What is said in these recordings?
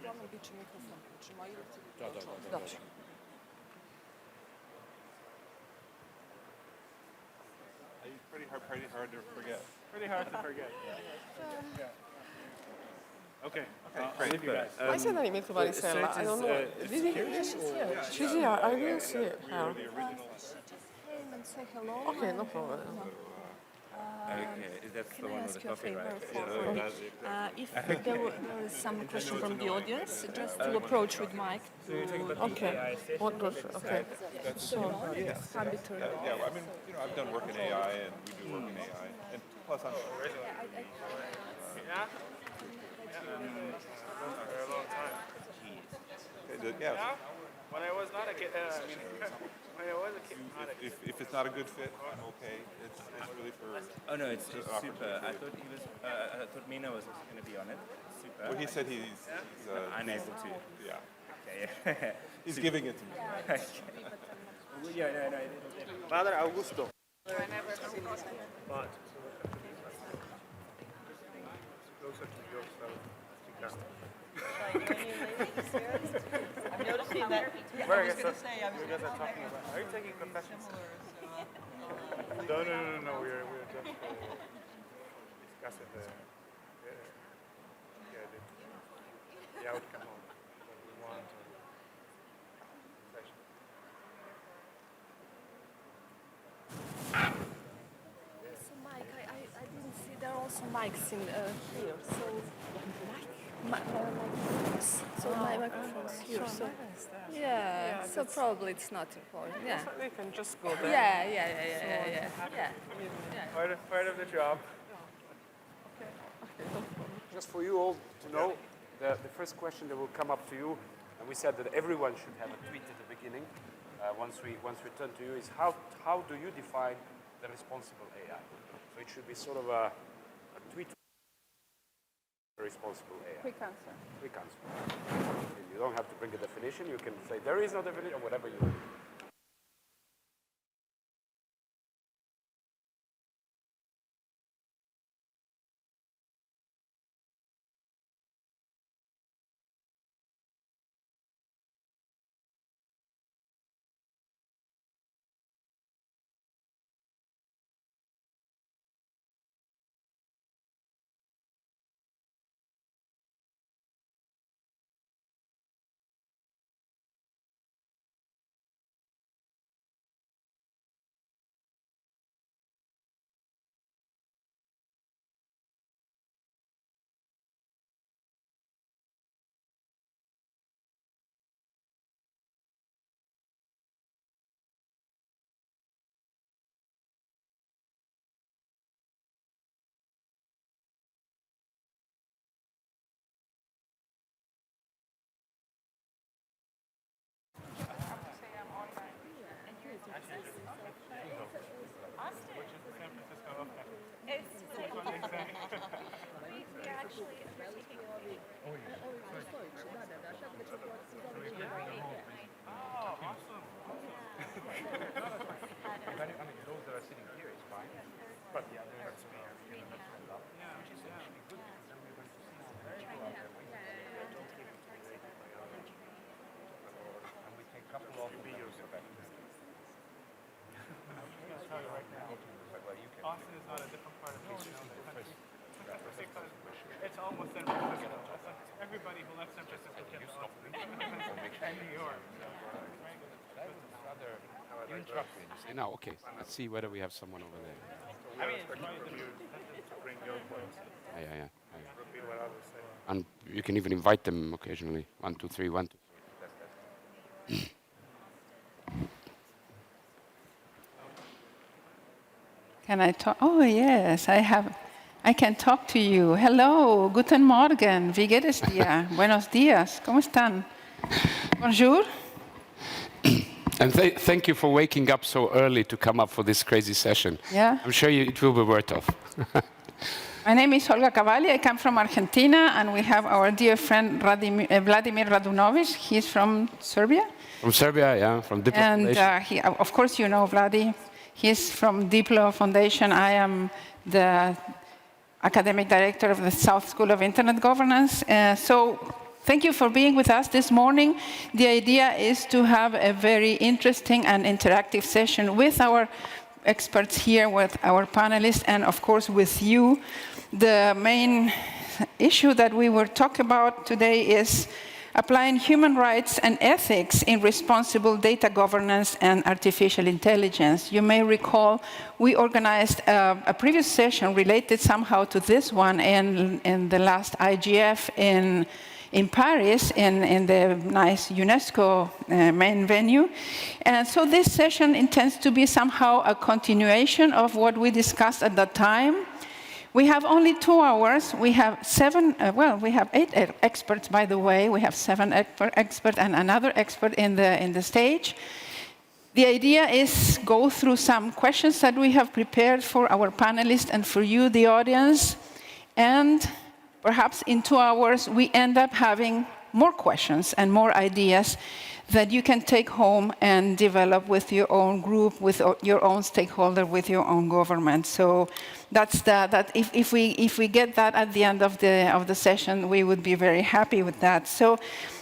uglavnom bit će mikrofon uključen, a ili ti Da. Pretty hard to forget. Pretty hard to forget. Okay. Great. Thank you guys. I said that in Mikrofon, I don't know. Did he? She's here. I didn't see her. Came and say hello. Okay, no problem. Okay, that's the one with the coffee, right? If there is some question from the audience, just to approach with mic. Okay. What question? Okay. So, Habitur. Yeah, I mean, I've done work in AI, and we do work in AI, and plus I'm. For a long time. Yeah. When I was not a kid, when I was a kid, not a kid. If it's not a good fit, I'm okay. It's really for. Oh no, it's super. I thought he was. I thought Mina was also going to be on it. Super. Well, he said he's unable to. Yeah. Okay. He's giving it to me. Okay. Yeah, no. Father Augusto. Closer to yourself. I'm noticing that. What I was going to say, you guys are talking about. Are you taking confessions? No. We're just discussing the outcome of what we want. So, Mike, I didn't see there are also mics in here. So, so my microphone's here. So, yeah. So probably it's not important. Yeah. We can just go there. Yeah. Part of the job. Just for you all to know, the first question that will come up to you, and we said that everyone should have a tweet at the beginning. Once we turn to you, is how do you define the responsible AI? So it should be sort of a tweet. Responsible AI. Quick answer. Quick answer. You don't have to bring a definition. You can say there is no definition or whatever you want. Austin is not a different part of the country. It's almost San Francisco. Everybody who left San Francisco came to Austin. And New York. You interrupt me. You say, no, okay. Let's see whether we have someone over there. I mean, it's probably to bring your voice. Yeah. Repeat what others say. And you can even invite them occasionally. 1, 2, 3, 1, 2. Can I talk? Oh, yes, I can talk to you. Hello, guten Morgen, wie geht es dir? Buenos días, ¿cómo están? Bonjour. And thank you for waking up so early to come up for this crazy session. Yeah. I'm sure it will be worth of. My name is Olga Cavalli. I come from Argentina, and we have our dear friend Vladimir Radunovic. He's from Serbia. From Serbia, yeah, from Diplo Foundation. And of course, you know Vladi. He's from Diplo Foundation. I am the academic director of the South School of Internet Governance. So Thank you for being with us this morning. The idea is to have a very interesting and interactive session with our experts here, with our panelists, and of course with you. The main issue that we will talk about today is applying human rights and ethics in responsible data governance and artificial intelligence. You may recall we organized a previous session related somehow to this one in the last IGF in Paris, in the nice UNESCO main venue. And so this session intends to be somehow a continuation of what we discussed at that time. We have only 2 hours. We have we have 8 experts, by the way. We have 7 experts and another expert in the stage. The idea is go through some questions that we have prepared for our panelists and for you, the audience. And perhaps in 2 hours, we end up having more questions and more ideas that you can take home and develop with your own group, with your own stakeholder, with your own government. So that's that. If we get that at the end of the session, we would be very happy with that. So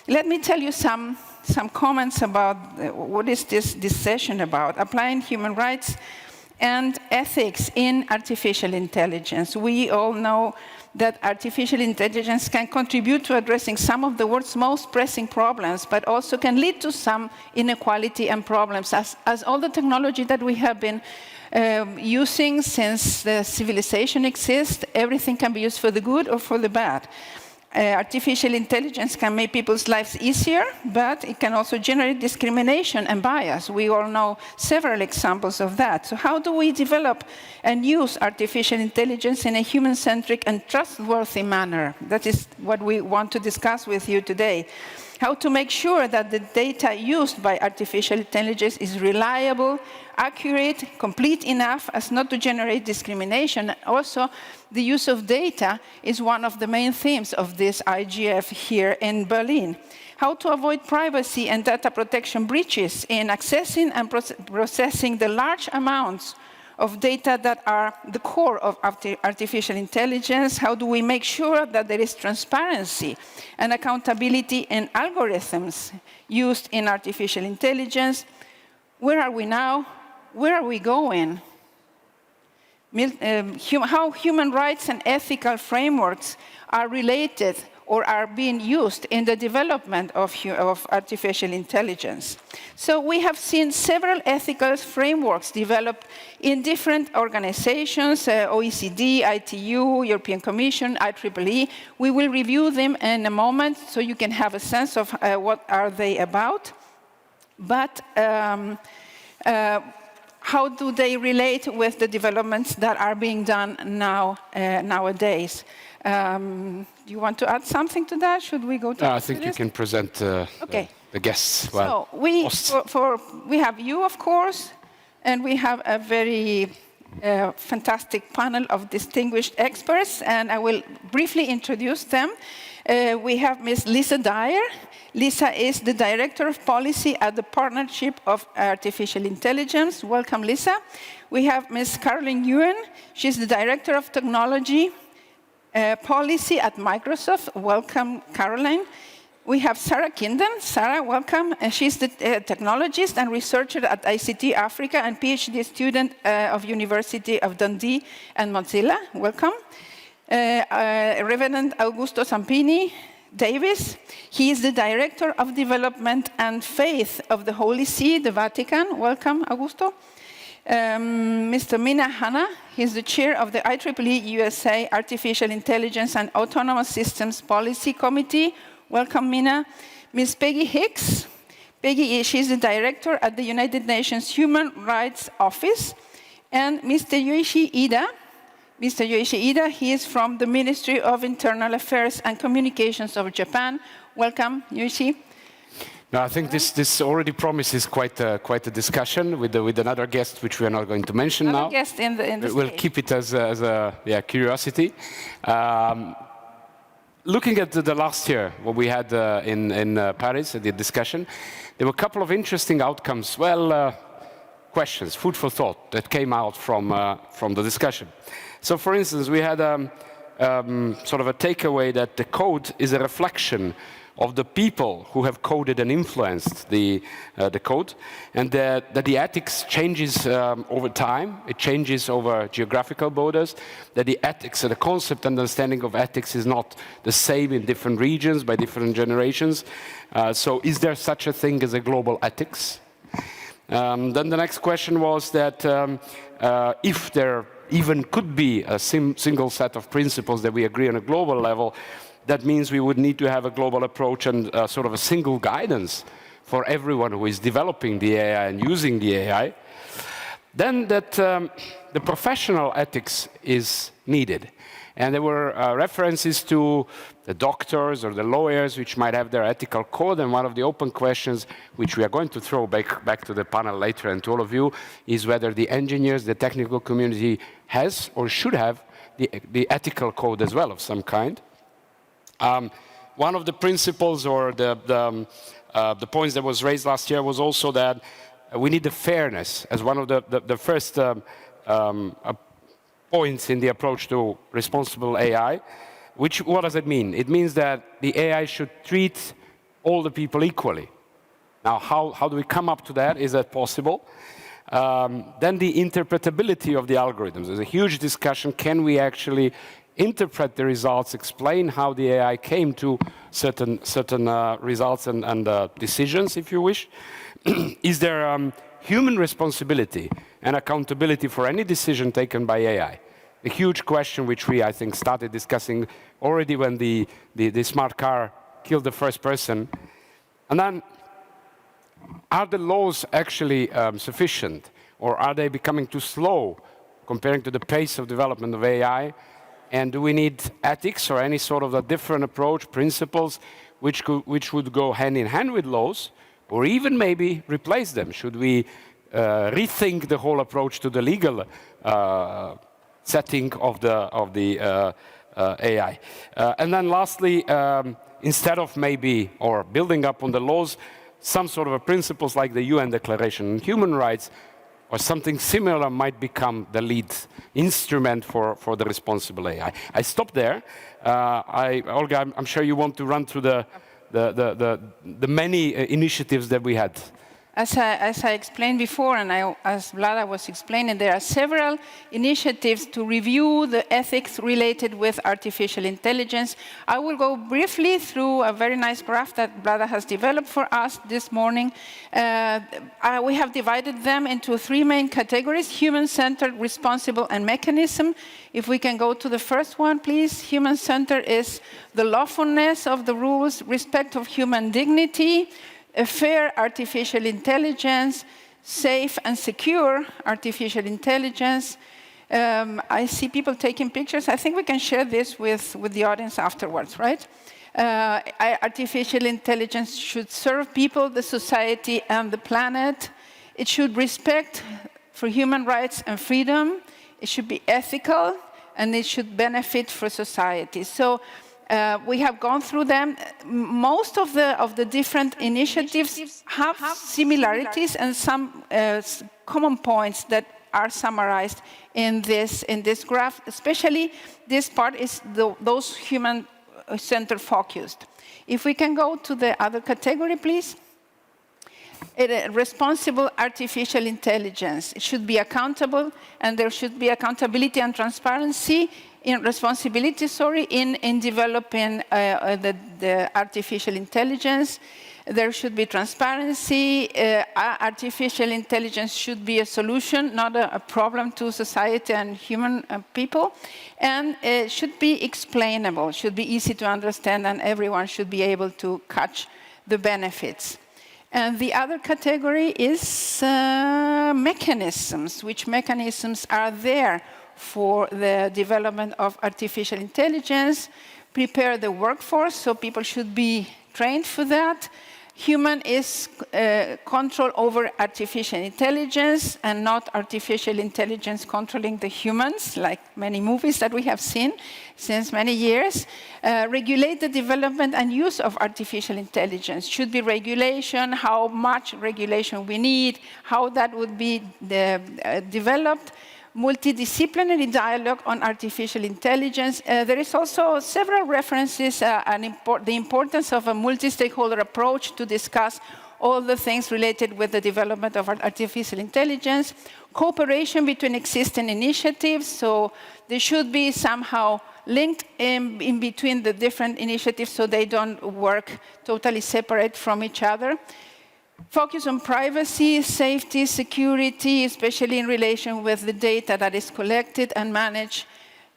let me tell you some comments about what is this session about, applying human rights and ethics in artificial intelligence. We all know that artificial intelligence can contribute to addressing some of the world's most pressing problems, but also can lead to some inequality and problems, as all the technology that we have been using since the civilization exists, everything can be used for the good or for the bad. Artificial intelligence can make people's lives easier, but it can also generate discrimination and bias. We all know several examples of that. So how do we develop and use artificial intelligence in a human-centric and trustworthy manner? That is what we want to discuss with you today. How to make sure that the data used by artificial intelligence is reliable, accurate, complete enough as not to generate discrimination. Also, the use of data is one of the main themes of this IGF here in Berlin. How to avoid privacy and data protection breaches in accessing and processing the large amounts of data that are the core of artificial intelligence. How do we make sure that there is transparency and accountability in algorithms used in artificial intelligence? Where are we now? Where are we going? How human rights and ethical frameworks are related or are being used in the development of artificial intelligence. So we have seen several ethical frameworks developed in different organizations, OECD, ITU, European Commission, IEEE. We will review them in a moment so you can have a sense of what are they about. But how do they relate with the developments that are being done nowadays? Do you want to add something to that? Should we go to I think you can present the guests. Well, so we have you, of course, and we have a very fantastic panel of distinguished experts, and I will briefly introduce them. We have Ms. Lisa Dyer. Lisa is the Director of Policy at the Partnership of Artificial Intelligence. Welcome, Lisa. We have Ms. Caroline Ewan. She's the Director of Technology Policy at Microsoft. Welcome, Caroline. We have Sarah Kinden. Sarah, welcome. She's the technologist and researcher at ICT Africa and PhD student of University of Dundee and Mozilla. Welcome. Reverend Augusto Zampini Davis. He is the Director of Development and Faith of the Holy See, the Vatican. Welcome, Augusto. Mr. Mina Hanna, he's the chair of the IEEE USA Artificial Intelligence and Autonomous Systems Policy Committee. Welcome, Mina. Ms. Peggy Hicks. Peggy, she's the director at the United Nations Human Rights Office. And Mr. Yoichi Ida. Mr. Yoichi Ida, he is from the Ministry of Internal Affairs and Communications of Japan. Welcome, Yoichi. No, I think this already promises quite a discussion with another guest, which we are not going to mention now. Guest in the we'll keep it as a curiosity. Looking at the last year, what we had in Paris, the discussion, there were a couple of interesting outcomes. Well, questions, food for thought that came out from the discussion. So, for instance, we had sort of a takeaway that the code is a reflection of the people who have coded and influenced the code, and that the ethics changes over time, it changes over geographical borders, that the ethics, the concept and understanding of ethics is not the same in different regions by different generations. So is there such a thing as a global ethics? Then the next question was that if there even could be a single set of principles that we agree on a global level, that means we would need to have a global approach and sort of a single guidance for everyone who is developing the AI and using the AI. Then that the professional ethics is needed. And there were references to the doctors or the lawyers which might have their ethical code. And one of the open questions, which we are going to throw back to the panel later and to all of you, is whether the engineers, the technical community has or should have the ethical code as well of some kind. One of the principles or the points that was raised last year was also that we need the fairness as one of the first points in the approach to responsible AI. What does it mean? It means that the AI should treat all the people equally. Now, how do we come up to that? Is that possible? Then the interpretability of the algorithms. There's a huge discussion. Can we actually interpret the results, explain how the AI came to certain results and decisions, if you wish? Is there human responsibility and accountability for any decision taken by AI? A huge question which we, I think, started discussing already when the smart car killed the first person. And then, are the laws actually sufficient? Or are they becoming too slow comparing to the pace of development of AI? And do we need ethics or any sort of a different approach, principles, which would go hand in hand with laws, or even maybe replace them? Should we rethink the whole approach to the legal setting of the AI? And then lastly, instead of maybe, or building up on the laws, some sort of a principles like the UN Declaration on Human Rights, or something similar might become the lead instrument for the responsible AI. I stop there. Olga, I'm sure you want to run through the many initiatives that we had. As I explained before, and as Vlada was explaining, there are several initiatives to review the ethics related with artificial intelligence. I will go briefly through a very nice graph that Vlada has developed for us this morning. We have divided them into three main categories: human-centered, responsible, and mechanism. If we can go to the first one, please. Human-centered is the lawfulness of the rules, respect of human dignity, a fair artificial intelligence, safe and secure artificial intelligence. I see people taking pictures. I think we can share this with the audience afterwards, right? Artificial intelligence should serve people, the society, and the planet. It should respect for human rights and freedom. It should be ethical, and it should benefit for society. So we have gone through them. Most of the different initiatives have similarities and some common points that are summarized in this graph. Especially this part is those human-centered focused. If we can go to the other category, please. Responsible artificial intelligence. It should be accountable, and there should be accountability and transparency in developing the artificial intelligence. There should be transparency. Artificial intelligence should be a solution, not a problem to society and human people. And it should be explainable, should be easy to understand, and everyone should be able to catch the benefits. And the other category is mechanisms. Which mechanisms are there for the development of artificial intelligence? Prepare the workforce, so people should be trained for that. Human is control over artificial intelligence, and not artificial intelligence controlling the humans, like many movies that we have seen since many years. Regulate the development and use of artificial intelligence. Should be regulation, how much regulation we need, how that would be developed. multidisciplinary dialogue on artificial intelligence. There is also several references, the importance of a multi-stakeholder approach to discuss all the things related with the development of artificial intelligence, cooperation between existing initiatives, so they should be somehow linked in between the different initiatives so they don't work totally separate from each other. Focus on privacy, safety, security, especially in relation with the data that is collected and managed.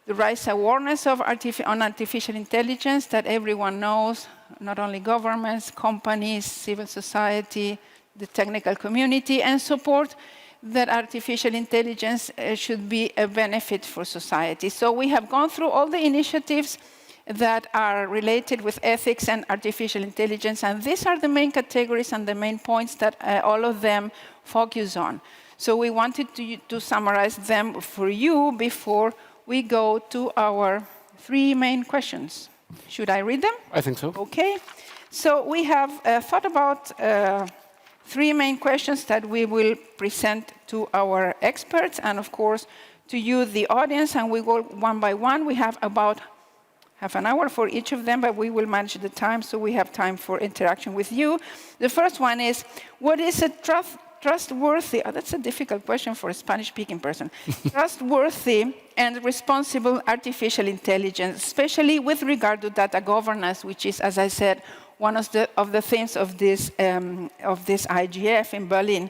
The rise awareness of on artificial intelligence that everyone knows, not only governments, companies, civil society, the technical community, and support that artificial intelligence should be a benefit for society. So we have gone through all the initiatives that are related with ethics and artificial intelligence, and these are the main categories and the main points that all of them focus on. So we wanted to summarize them for you before we go to our 3 main questions. Should I read them? I think so. Okay. So we have thought about 3 main questions that we will present to our experts and, of course, to you, the audience, and we go one by one. We have about half an hour for each of them, but we will manage the time so we have time for interaction with you. The first one is, what is a trustworthy, that's a difficult question for a Spanish-speaking person, trustworthy and responsible artificial intelligence, especially with regard to data governance, which is, as I said, one of the themes of this IGF in Berlin.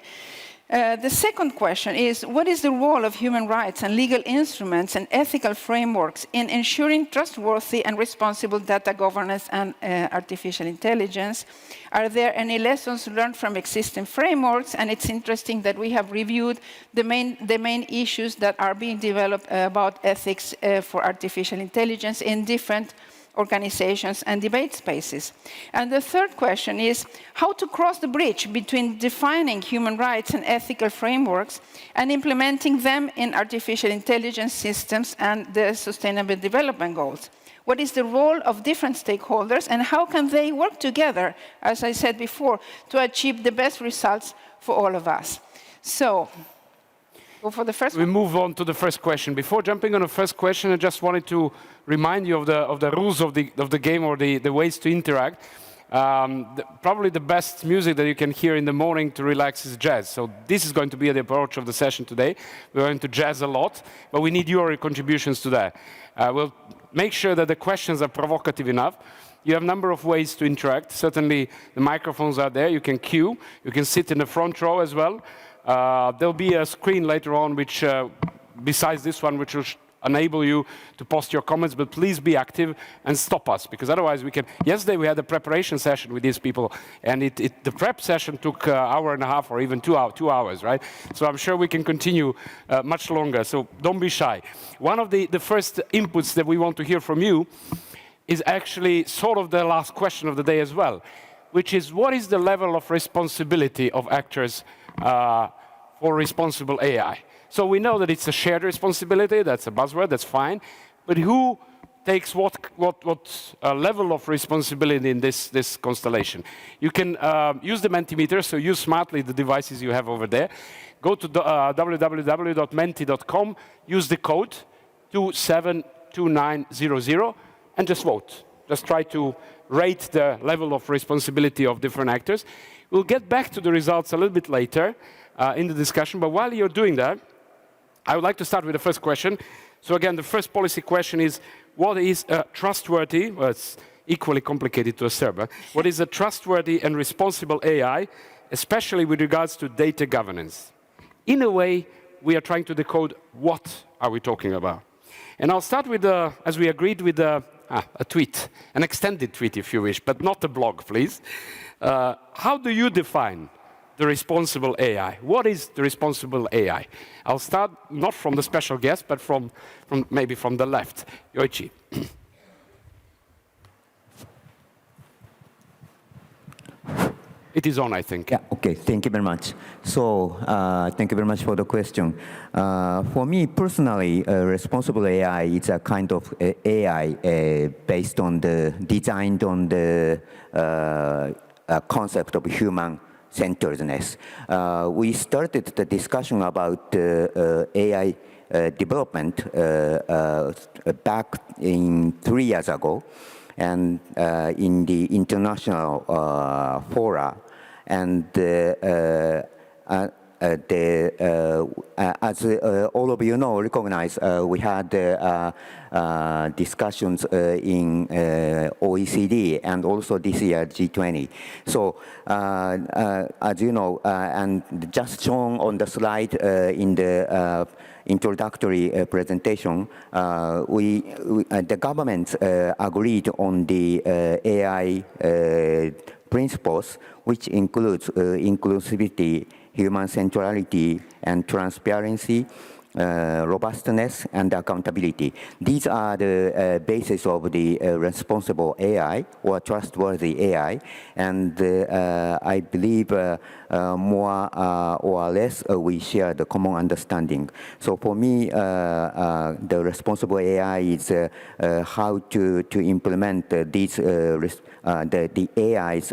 The second question is, what is the role of human rights and legal instruments and ethical frameworks in ensuring trustworthy and responsible data governance and artificial intelligence? Are there any lessons learned from existing frameworks? And it's interesting that we have reviewed the main issues that are being developed about ethics for artificial intelligence in different organizations and debate spaces. And the third question is how to cross the bridge between defining human rights and ethical frameworks and implementing them in artificial intelligence systems and the Sustainable Development Goals. What is the role of different stakeholders and how can they work together, as I said before, to achieve the best results for all of us? So, go for the first one. We move on to the first question. Before jumping on the first question, I just wanted to remind you of the rules of the game or the ways to interact. Probably the best music that you can hear in the morning to relax is jazz. So this is going to be the approach of the session today. We're going to jazz a lot, but we need your contributions to that. We'll make sure that the questions are provocative enough. You have a number of ways to interact. Certainly, the microphones are there. You can queue. You can sit in the front row as well. There'll be a screen later on, which, besides this one, which will enable you to post your comments, but please be active and stop us, because otherwise we can... Yesterday we had a preparation session with these people, and the prep session took an hour and a half or even 2 hours, right? So I'm sure we can continue much longer, so don't be shy. One of the first inputs that we want to hear from you is actually sort of the last question of the day as well, which is, what is the level of responsibility of actors for responsible AI? So we know that it's a shared responsibility, that's a buzzword, that's fine, but who takes what level of responsibility in this constellation? You can use the Mentimeter, so use smartly the devices you have over there. Go to www.menti.com, use the code 272900, and just vote. Just try to rate the level of responsibility of different actors. We'll get back to the results a little bit later in the discussion, but while you're doing that, I would like to start with the first question. So again, the first policy question is, what is a trustworthy, well, it's equally complicated to assert, but what is a trustworthy and responsible AI, especially with regards to data governance? In a way, we are trying to decode what are we talking about. And I'll start with, as we agreed, with a tweet, an extended tweet if you wish, but not a blog, please. How do you define the responsible AI? What is the responsible AI? I'll start not from the special guest, but maybe from the left. Yoichi. It is on, I think. Yeah, okay, thank you very much. So, thank you very much for the question. For me personally, responsible AI is a kind of AI based on designed on the concept of human-centeredness. We started the discussion about AI development back in 3 years ago, and in the international fora, and as all of you know, recognize, we had discussions in OECD and also this year G20. So as you know, and just shown on the slide in the introductory presentation, the governments agreed on the AI principles, which includes inclusivity, human centrality, and transparency, robustness, and accountability. These are the basis of the responsible AI or trustworthy AI, and I believe more or less we share the common understanding. So for me, the responsible AI is how to implement these the AIs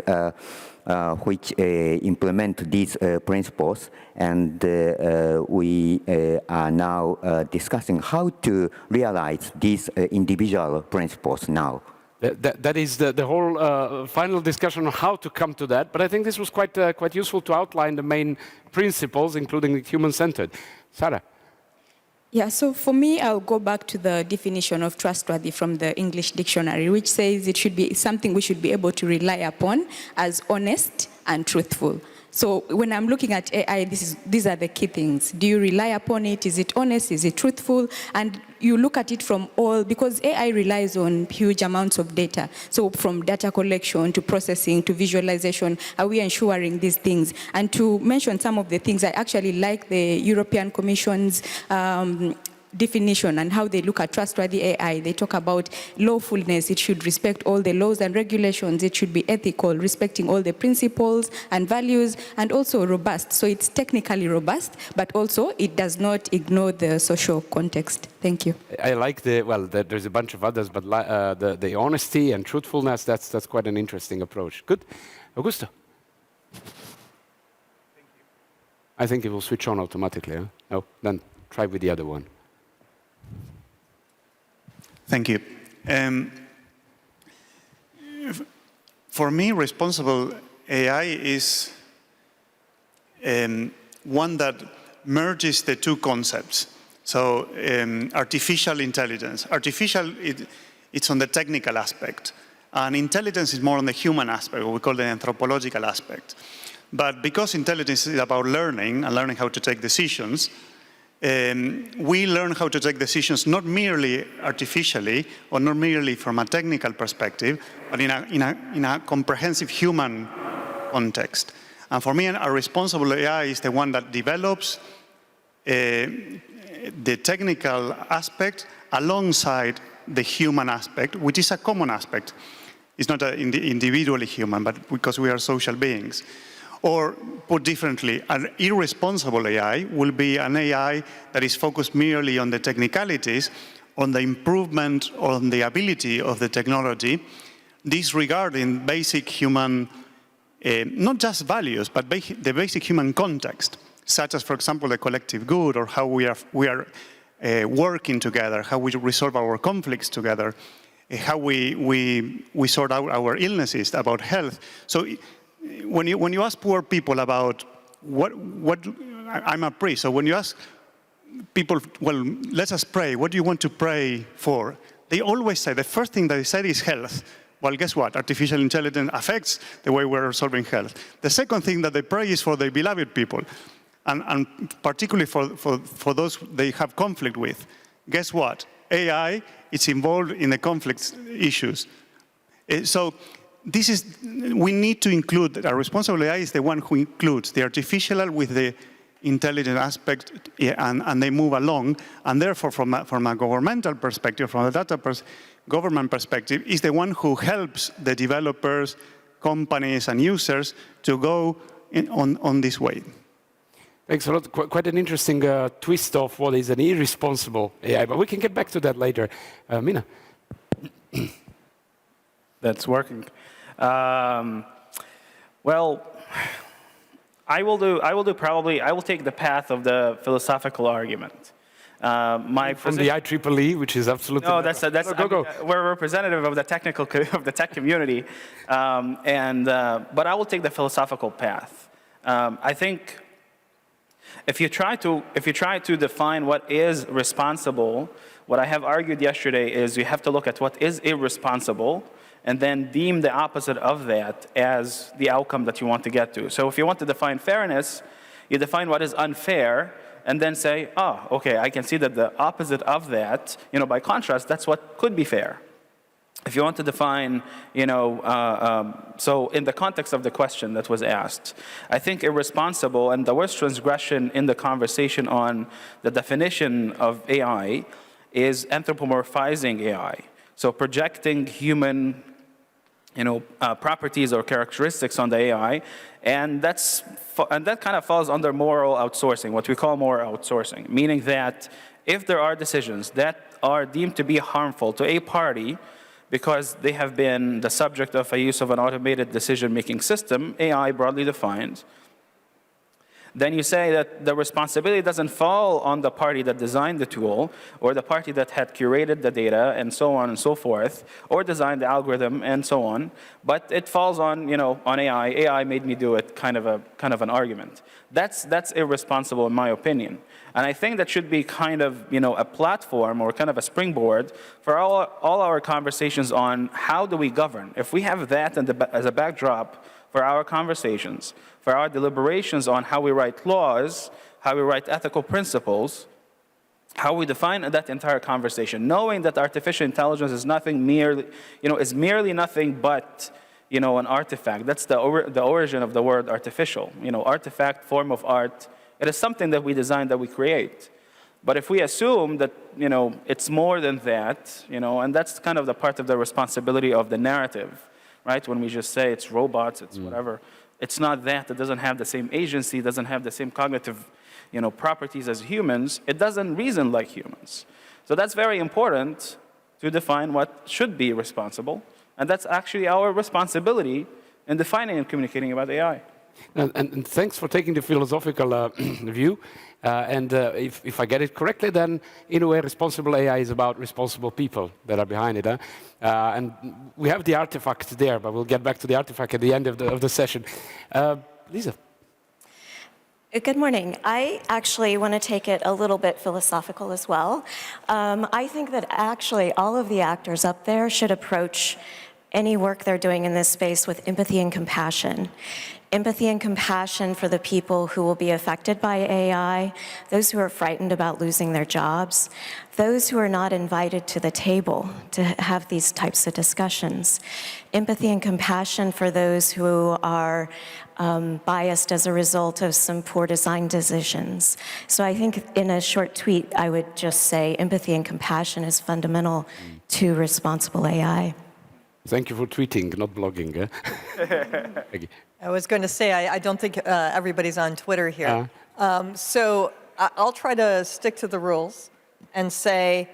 which implement these principles, and we are now discussing how to realize these individual principles now. That is the whole final discussion on how to come to that, but I think this was quite useful to outline the main principles, including the human-centered. Sarah? Yeah, so for me, I'll go back to the definition of trustworthy from the English dictionary, which says it should be something we should be able to rely upon as honest and truthful. So when I'm looking at AI, these are the key things. Do you rely upon it? Is it honest? Is it truthful? And you look at it from all, because AI relies on huge amounts of data. So from data collection to processing to visualization, are we ensuring these things? And to mention some of the things, I actually like the European Commission's definition and how they look at trustworthy AI. They talk about lawfulness. It should respect all the laws and regulations. It should be ethical, respecting all the principles and values, and also robust. So it's technically robust, but also it does not ignore the social context. Thank you. I like there's a bunch of others, but the honesty and truthfulness, that's quite an interesting approach. Good. Augusto? I think it will switch on automatically. Huh? No? Then try with the other one. Thank you. For me, responsible AI is one that merges the two concepts. So artificial intelligence. Artificial, it's on the technical aspect. And intelligence is more on the human aspect, what we call the anthropological aspect. But because intelligence is about learning and learning how to take decisions, we learn how to take decisions not merely artificially or not merely from a technical perspective, but in a comprehensive human context. And for me, a responsible AI is the one that develops the technical aspect alongside the human aspect, which is a common aspect. It's not individually human, but because we are social beings. Or put differently, an irresponsible AI will be an AI that is focused merely on the technicalities, on the improvement, on the ability of the technology, disregarding basic human, not just values, but the basic human context, such as, for example, the collective good, or how we are working together, how we resolve our conflicts together, how we sort out our illnesses, about health. So when you ask poor people about what I'm a priest, so when you ask people, well, let us pray, what do you want to pray for? They always say, the first thing they say is health. Well, guess what? Artificial intelligence affects the way we're solving health. The second thing that they pray is for their beloved people, and particularly for those they have conflict with. Guess what? AI is involved in the conflict issues. So we need to include, a responsible AI is the one who includes the artificial with the intelligent aspect, and they move along, and therefore from a governmental perspective, from a government perspective, is the one who helps the developers, companies, and users to go on this way. Thanks a lot. Quite an interesting twist of what is an irresponsible AI, but we can get back to that later. Mina? That's working. Well, I will take the path of the philosophical argument. From the IEEE, which is absolutely... No, that's we're a representative of the tech community, but I will take the philosophical path. I think if you try to define what is responsible, what I have argued yesterday is you have to look at what is irresponsible and then deem the opposite of that as the outcome that you want to get to. So if you want to define fairness, you define what is unfair and then say, oh, okay, I can see that the opposite of that, by contrast, that's what could be fair. If you want to define, so in the context of the question that was asked, I think irresponsible and the worst transgression in the conversation on the definition of AI is anthropomorphizing AI. So projecting human properties or characteristics on the AI, and that kind of falls under moral outsourcing, what we call moral outsourcing, meaning that if there are decisions that are deemed to be harmful to a party because they have been the subject of a use of an automated decision-making system, AI broadly defined, then you say that the responsibility doesn't fall on the party that designed the tool or the party that had curated the data and so on and so forth, or designed the algorithm and so on, but it falls on, on AI. AI made me do it, kind of an argument. That's irresponsible in my opinion. And I think that should be kind of, a platform or kind of a springboard for all our conversations on how do we govern. If we have that as a backdrop for our conversations, for our deliberations on how we write laws, how we write ethical principles, how we define that entire conversation, knowing that artificial intelligence is nothing merely, is merely nothing but, an artifact. That's the origin of the word artificial. Artifact, form of art. It is something that we design, that we create. But if we assume that, it's more than that, and that's kind of the part of the responsibility of the narrative, right? When we just say it's robots, it's whatever. It's not that. It doesn't have the same agency, doesn't have the same cognitive, properties as humans. It doesn't reason like humans. So that's very important to define what should be responsible. And that's actually our responsibility in defining and communicating about AI. And thanks for taking the philosophical view. If I get it correctly, then in a way, responsible AI is about responsible people that are behind it. And we have the artifact there, but we'll get back to the artifact at the end of the session. Lisa. Good morning. I actually want to take it a little bit philosophical as well. I think that actually all of the actors up there should approach any work they're doing in this space with empathy and compassion. Empathy and compassion for the people who will be affected by AI, those who are frightened about losing their jobs, those who are not invited to the table to have these types of discussions. Empathy and compassion for those who are biased as a result of some poor design decisions. So I think in a short tweet, I would just say empathy and compassion is fundamental to responsible AI. Thank you for tweeting, not blogging. Thank you. I was going to say, I don't think everybody's on Twitter here. So I'll try to stick to the rules and say,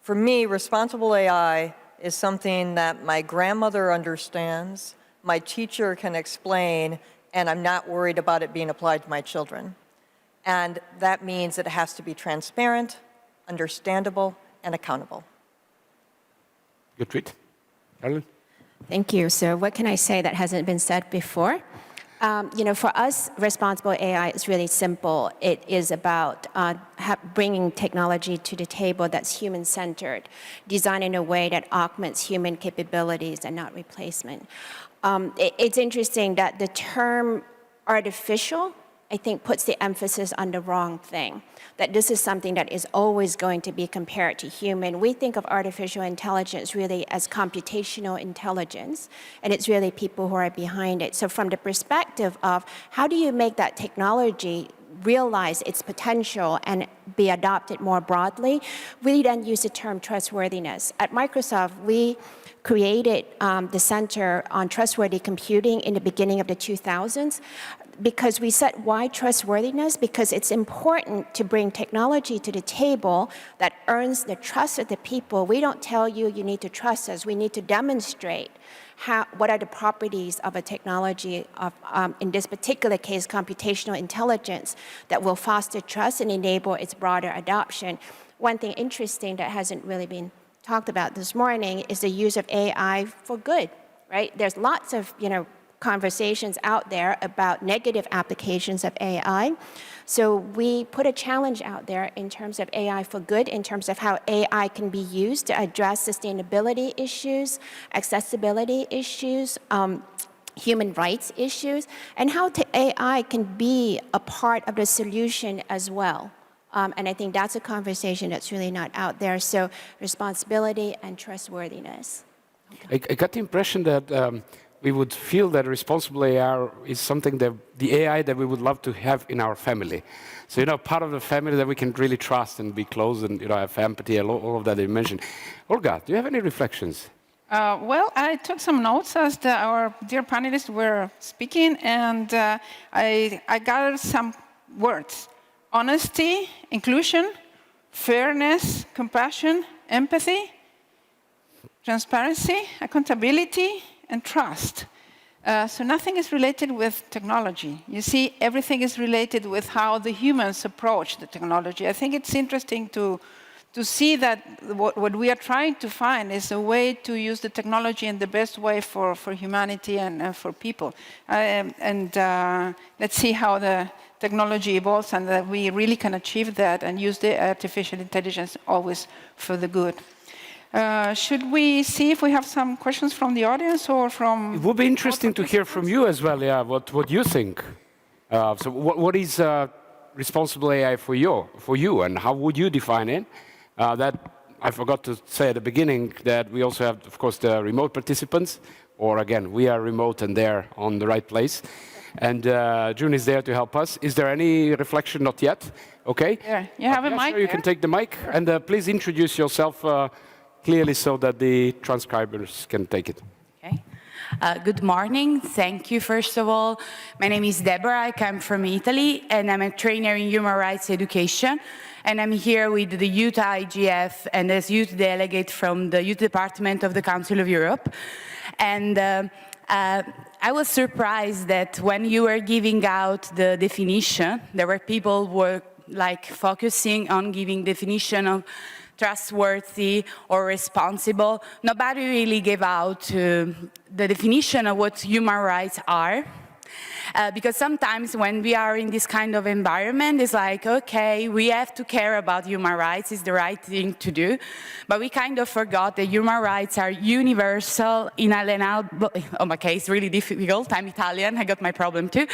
for me, responsible AI is something that my grandmother understands, my teacher can explain, and I'm not worried about it being applied to my children. And that means it has to be transparent, understandable, and accountable. Good tweet. Ellen? Thank you. So what can I say that hasn't been said before? For us, responsible AI is really simple. It is about bringing technology to the table that's human-centered, designed in a way that augments human capabilities and not replacement. It's interesting that the term artificial, I think, puts the emphasis on the wrong thing, that this is something that is always going to be compared to human. We think of artificial intelligence really as computational intelligence, and it's really people who are behind it. So from the perspective of how do you make that technology realize its potential and be adopted more broadly, we then use the term trustworthiness. At Microsoft, we created the Center on Trustworthy Computing in the beginning of the 2000s. because we said why trustworthiness? Because it's important to bring technology to the table that earns the trust of the people. We don't tell you you need to trust us. We need to demonstrate what are the properties of a technology, of, in this particular case, computational intelligence, that will foster trust and enable its broader adoption. One thing interesting that hasn't really been talked about this morning is the use of AI for good, right? There's lots of, conversations out there about negative applications of AI. So we put a challenge out there in terms of AI for good, in terms of how AI can be used to address sustainability issues, accessibility issues, human rights issues, and how AI can be a part of the solution as well. And I think that's a conversation that's really not out there. So responsibility and trustworthiness. I got the impression that we would feel that responsible AI is something that the AI that we would love to have in our family. So, part of the family that we can really trust and be close and, have empathy, all of that you mentioned. Olga, do you have any reflections? Well, I took some notes as our dear panelists were speaking, and I gathered some words: honesty, inclusion, fairness, compassion, empathy, transparency, accountability, and trust. So nothing is related with technology. You see, everything is related with how the humans approach the technology. I think it's interesting to see that what we are trying to find is a way to use the technology in the best way for humanity and for people. Let's see how the technology evolves and that we really can achieve that and use the artificial intelligence always for the good. Should we see if we have some questions from the audience or from... It would be interesting to hear from you as well, what you think. So what is responsible AI for you, and how would you define it? That I forgot to say at the beginning that we also have, of course, the remote participants, or again, we are remote and they're on the right place. And June is there to help us. Is there any reflection? Not yet. Okay. Yeah, you have a mic. Sure, you can take the mic, and please introduce yourself clearly so that the transcribers can take it. Okay. Good morning. Thank you, first of all. My name is Deborah. I come from Italy, and I'm a trainer in human rights education. And I'm here with the youth IGF and as youth delegate from the youth department of the Council of Europe. And I was surprised that when you were giving out the definition, there were people who were focusing on giving definition of trustworthy or responsible. Nobody really gave out the definition of what human rights are. Because sometimes when we are in this kind of environment, it's like, okay, we have to care about human rights, it's the right thing to do. But we kind of forgot that human rights are universal, inalienable. Oh, okay, it's really difficult. I'm Italian, I got my problem too.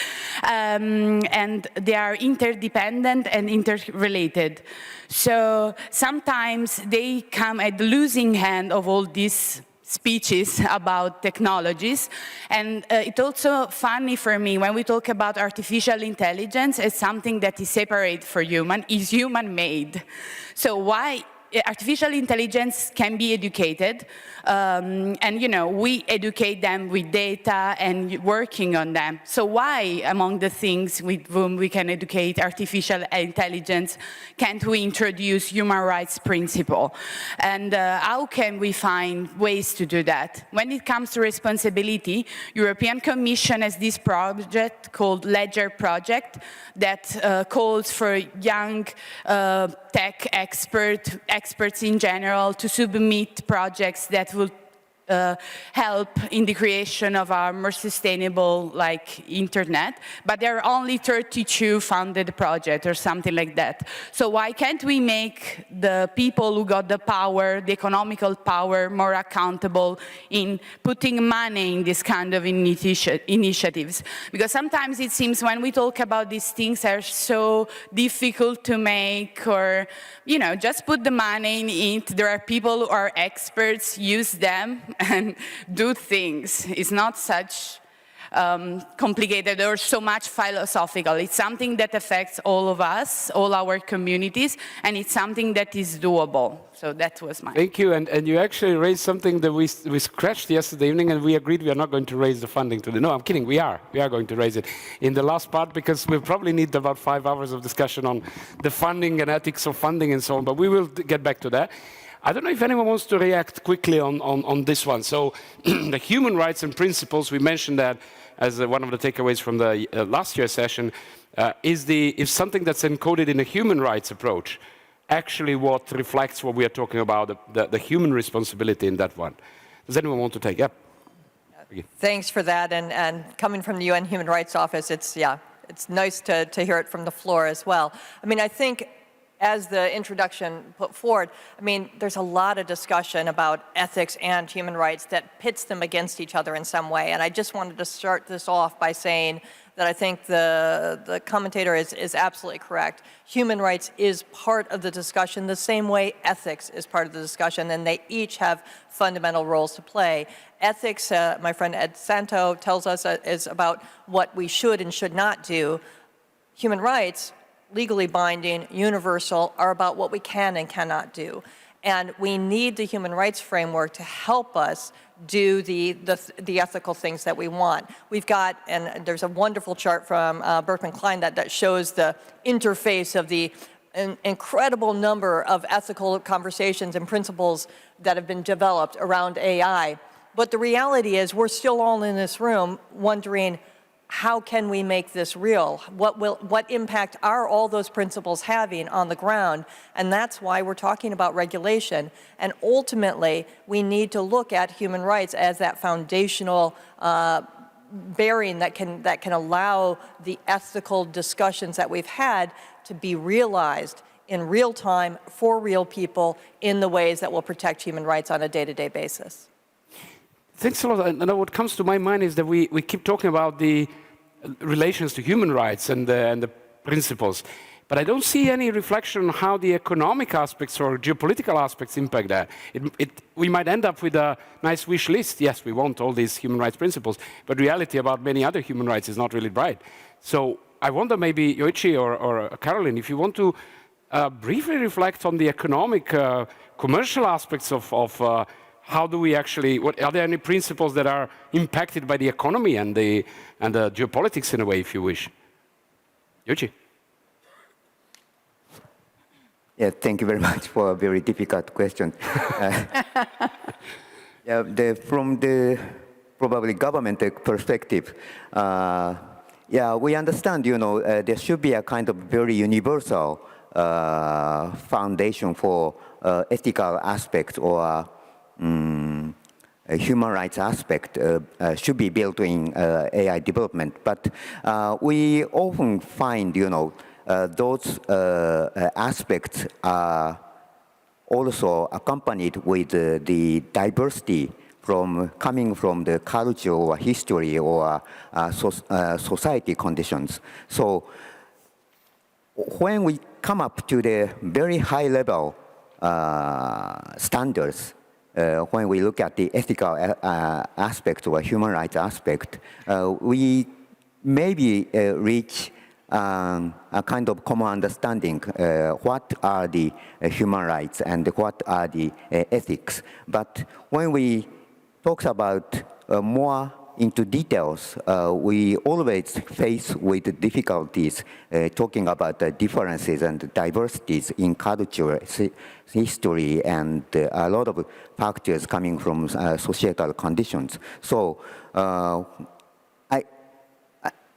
And they are interdependent and interrelated. So sometimes they come at the losing hand of all these speeches about technologies. And it's also funny for me when we talk about artificial intelligence as something that is separate from human, is human-made. So why artificial intelligence can be educated, and we educate them with data and working on them. So why, among the things with whom we can educate artificial intelligence, can't we introduce human rights principle? And how can we find ways to do that? When it comes to responsibility, European Commission has this project called Ledger Project that calls for young tech experts in general to submit projects that will help in the creation of a more sustainable internet, but there are only 32 funded projects or something like that. So why can't we make the people who got the power, the economical power, more accountable in putting money in this kind of initiatives? Because sometimes it seems when we talk about these things are so difficult to make, or just put the money in it. There are people who are experts, use them and do things. It's not such complicated or so much philosophical. It's something that affects all of us, all our communities, and it's something that is doable. So that was my... Thank you, and you actually raised something that we scratched yesterday evening, and we agreed we are not going to raise the funding today. No, I'm kidding, we are going to raise it in the last part, because we'll probably need about 5 hours of discussion on the funding and ethics of funding and so on, but we will get back to that. I don't know if anyone wants to react quickly on this one. So the human rights and principles, we mentioned that as one of the takeaways from the last year's session, is something that's encoded in a human rights approach actually what reflects what we are talking about, the human responsibility in that one. Does anyone want to take up? Thanks for that, and coming from the UN Human Rights Office, it's nice to hear it from the floor as well. I mean, I think as the introduction put forward, I mean, there's a lot of discussion about ethics and human rights that pits them against each other in some way, and I just wanted to start this off by saying that I think the commentator is absolutely correct. Human rights is part of the discussion the same way ethics is part of the discussion, and they each have fundamental roles to play. Ethics, my friend Ed Santo tells us, is about what we should and should not do. Human rights, legally binding, universal, are about what we can and cannot do. And we need the human rights framework to help us do the ethical things that we want. We've got, and there's a wonderful chart from Berkman Klein that shows the interface of the incredible number of ethical conversations and principles that have been developed around AI. But the reality is we're still all in this room wondering, how can we make this real? What impact are all those principles having on the ground? And that's why we're talking about regulation. And ultimately, we need to look at human rights as that foundational bearing that can allow the ethical discussions that we've had to be realized in real time for real people in the ways that will protect human rights on a day-to-day basis. Thanks a lot. And what comes to my mind is that we keep talking about the relations to human rights and the principles, but I don't see any reflection on how the economic aspects or geopolitical aspects impact that. We might end up with a nice wish list. Yes, we want all these human rights principles, but reality about many other human rights is not really bright. So I wonder maybe Yoichi or Caroline, if you want to briefly reflect on the economic, commercial aspects of how do we actually, are there any principles that are impacted by the economy and the geopolitics in a way, if you wish? Yoichi. Yeah, thank you very much for a very difficult question. From the probably government perspective, we understand, there should be a kind of very universal foundation for ethical aspects or a human rights aspect should be built in AI development. But we often find, those aspects are also accompanied with the diversity coming from the culture or history or society conditions. So when we come up to the very high level standards, when we look at the ethical aspect or human rights aspect, we maybe reach a kind of common understanding what are the human rights and what are the ethics. But when we talk about more into details, we always face with difficulties talking about the differences and diversities in culture, history, and a lot of factors coming from societal conditions. So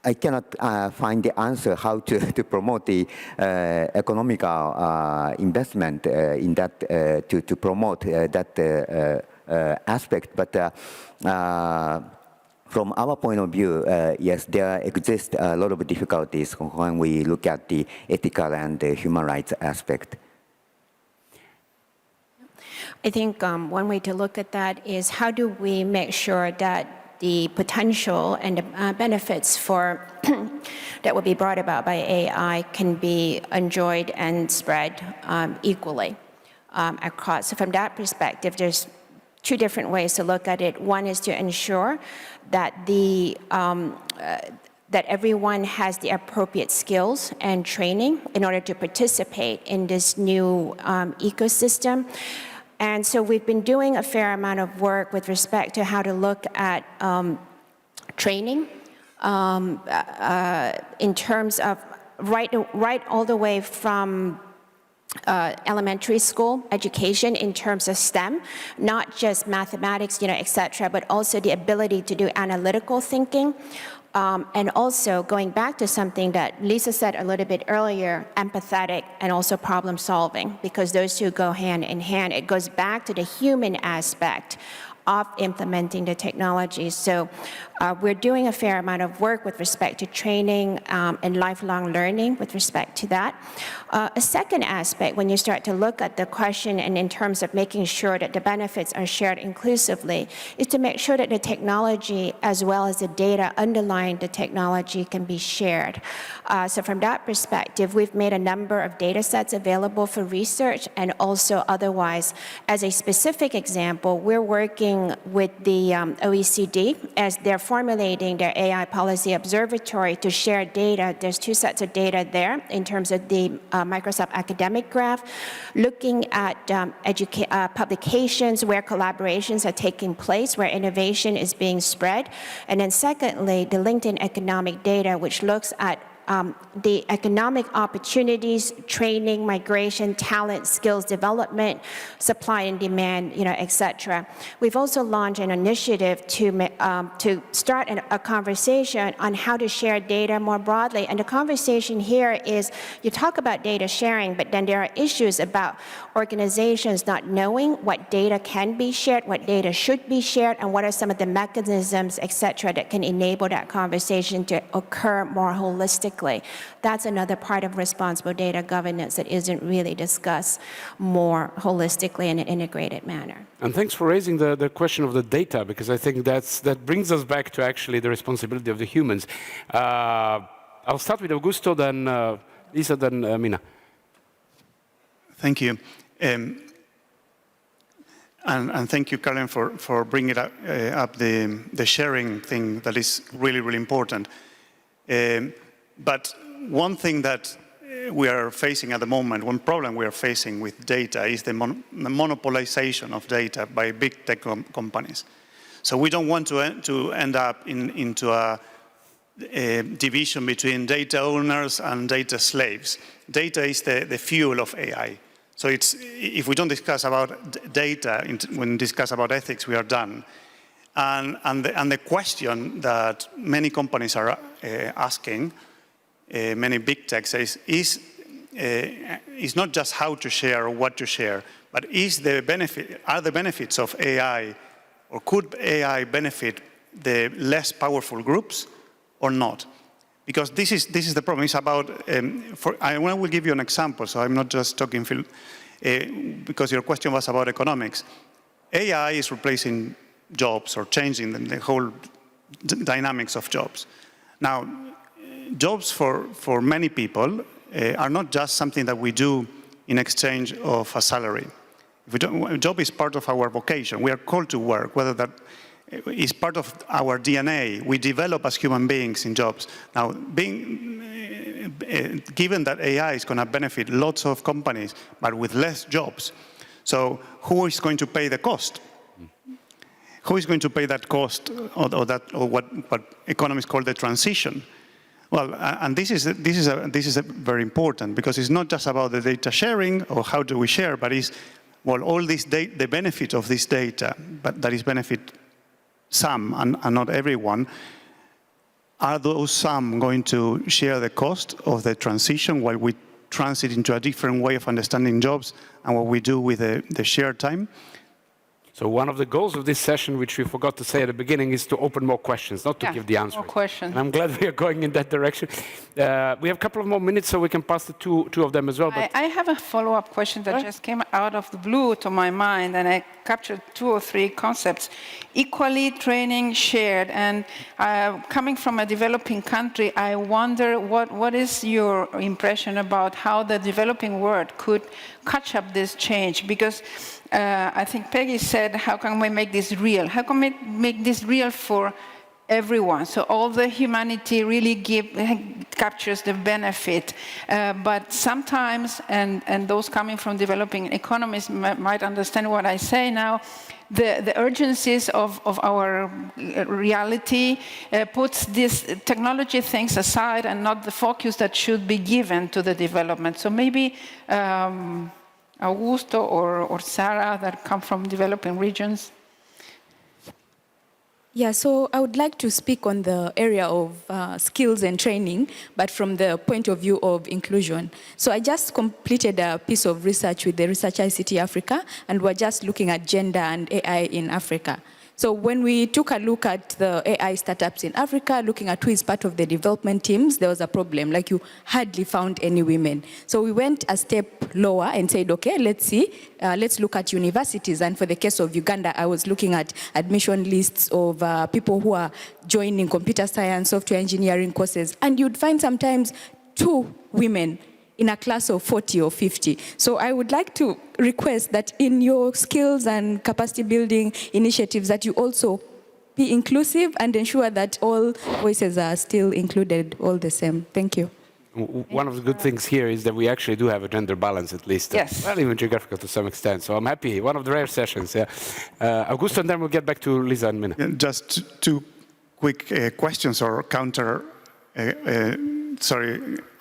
I cannot find the answer how to promote the economical investment in that, to promote that aspect. But from our point of view, yes, there exist a lot of difficulties when we look at the ethical and the human rights aspect. I think one way to look at that is how do we make sure that the potential and the benefits for that will be brought about by AI can be enjoyed and spread equally across. So from that perspective, there's two different ways to look at it. One is to ensure that that everyone has the appropriate skills and training in order to participate in this new ecosystem. And so we've been doing a fair amount of work with respect to how to look at training in terms of right all the way from elementary school education in terms of STEM, not just mathematics, et cetera, but also the ability to do analytical thinking. And also going back to something that Lisa said a little bit earlier, empathetic and also problem solving, because those two go hand in hand. It goes back to the human aspect of implementing the technology. So we're doing a fair amount of work with respect to training and lifelong learning with respect to that. A second aspect, when you start to look at the question and in terms of making sure that the benefits are shared inclusively, is to make sure that the technology as well as the data underlying the technology can be shared. So from that perspective, we've made a number of data sets available for research and also otherwise. As a specific example, we're working with the OECD as they're formulating their AI policy observatory to share data. There's two sets of data there in terms of the Microsoft Academic Graph, looking at publications where collaborations are taking place, where innovation is being spread. And then secondly, the LinkedIn economic data, which looks at the economic opportunities, training, migration, talent, skills development, supply and demand, et cetera. We've also launched an initiative to start a conversation on how to share data more broadly. And the conversation here is, you talk about data sharing, but then there are issues about organizations not knowing what data can be shared, what data should be shared, and what are some of the mechanisms, et cetera, that can enable that conversation to occur more holistically. That's another part of responsible data governance that isn't really discussed more holistically in an integrated manner. And thanks for raising the question of the data, because I think that brings us back to actually the responsibility of the humans. I'll start with Augusto, then Lisa, then Mina. Thank you. And thank you, Karen, for bringing up the sharing thing that is really, really important. But one thing that we are facing at the moment, one problem we are facing with data is the monopolization of data by big tech companies. So we don't want to end up into a division between data owners and data slaves. Data is the fuel of AI. So if we don't discuss about data, when we discuss about ethics, we are done. And the question that many companies are asking, many big techs is not just how to share or what to share, but are the benefits of AI, or could AI benefit the less powerful groups or not? Because this is the problem. It's about, I will give you an example, so I'm not just talking, because your question was about economics. AI is replacing jobs or changing the whole dynamics of jobs. Now, jobs for many people are not just something that we do in exchange of a salary. A job is part of our vocation. We are called to work, whether that is part of our DNA. We develop as human beings in jobs. Now, given that AI is going to benefit lots of companies, but with less jobs, so who is going to pay the cost? Who is going to pay that cost, or what economists call the transition? Well, and this is very important, because it's not just about the data sharing or how do we share, but it's, well, all this the benefit of this data, but that is benefit some and not everyone. Are those some going to share the cost of the transition while we transit into a different way of understanding jobs and what we do with the shared time? So one of the goals of this session, which we forgot to say at the beginning, is to open more questions, not to give the answer. More questions. And I'm glad we are going in that direction. We have a couple of more minutes, so we can pass the two of them as well. But I have a follow-up question that just came out of the blue to my mind, and I captured 2 or 3 concepts. Equally, training, shared. And coming from a developing country, I wonder what is your impression about how the developing world could catch up this change? Because I think Peggy said, how can we make this real? How can we make this real for everyone? So all the humanity really captures the benefit. But sometimes, and those coming from developing economies might understand what I say now, the urgencies of our reality puts these technology things aside and not the focus that should be given to the development. So maybe Augusto or Sarah that come from developing regions. Yeah, so I would like to speak on the area of skills and training, but from the point of view of inclusion. So I just completed a piece of research with the Research ICT Africa, and we're just looking at gender and AI in Africa. So when we took a look at the AI startups in Africa, looking at who is part of the development teams, there was a problem, like you hardly found any women. So we went a step lower and said, okay, let's see, let's look at universities. And for the case of Uganda, I was looking at admission lists of people who are joining computer science, software engineering courses, and you'd find sometimes 2 women in a class of 40 or 50. So I would like to request that in your skills and capacity building initiatives that you also be inclusive and ensure that all voices are still included all the same. Thank you. One of the good things here is that we actually do have a gender balance at least. Yes. Well, even geographical to some extent. So I'm happy. One of the rare sessions, yeah. Augusto, and then we'll get back to Lisa and Mina. Just 2 quick questions or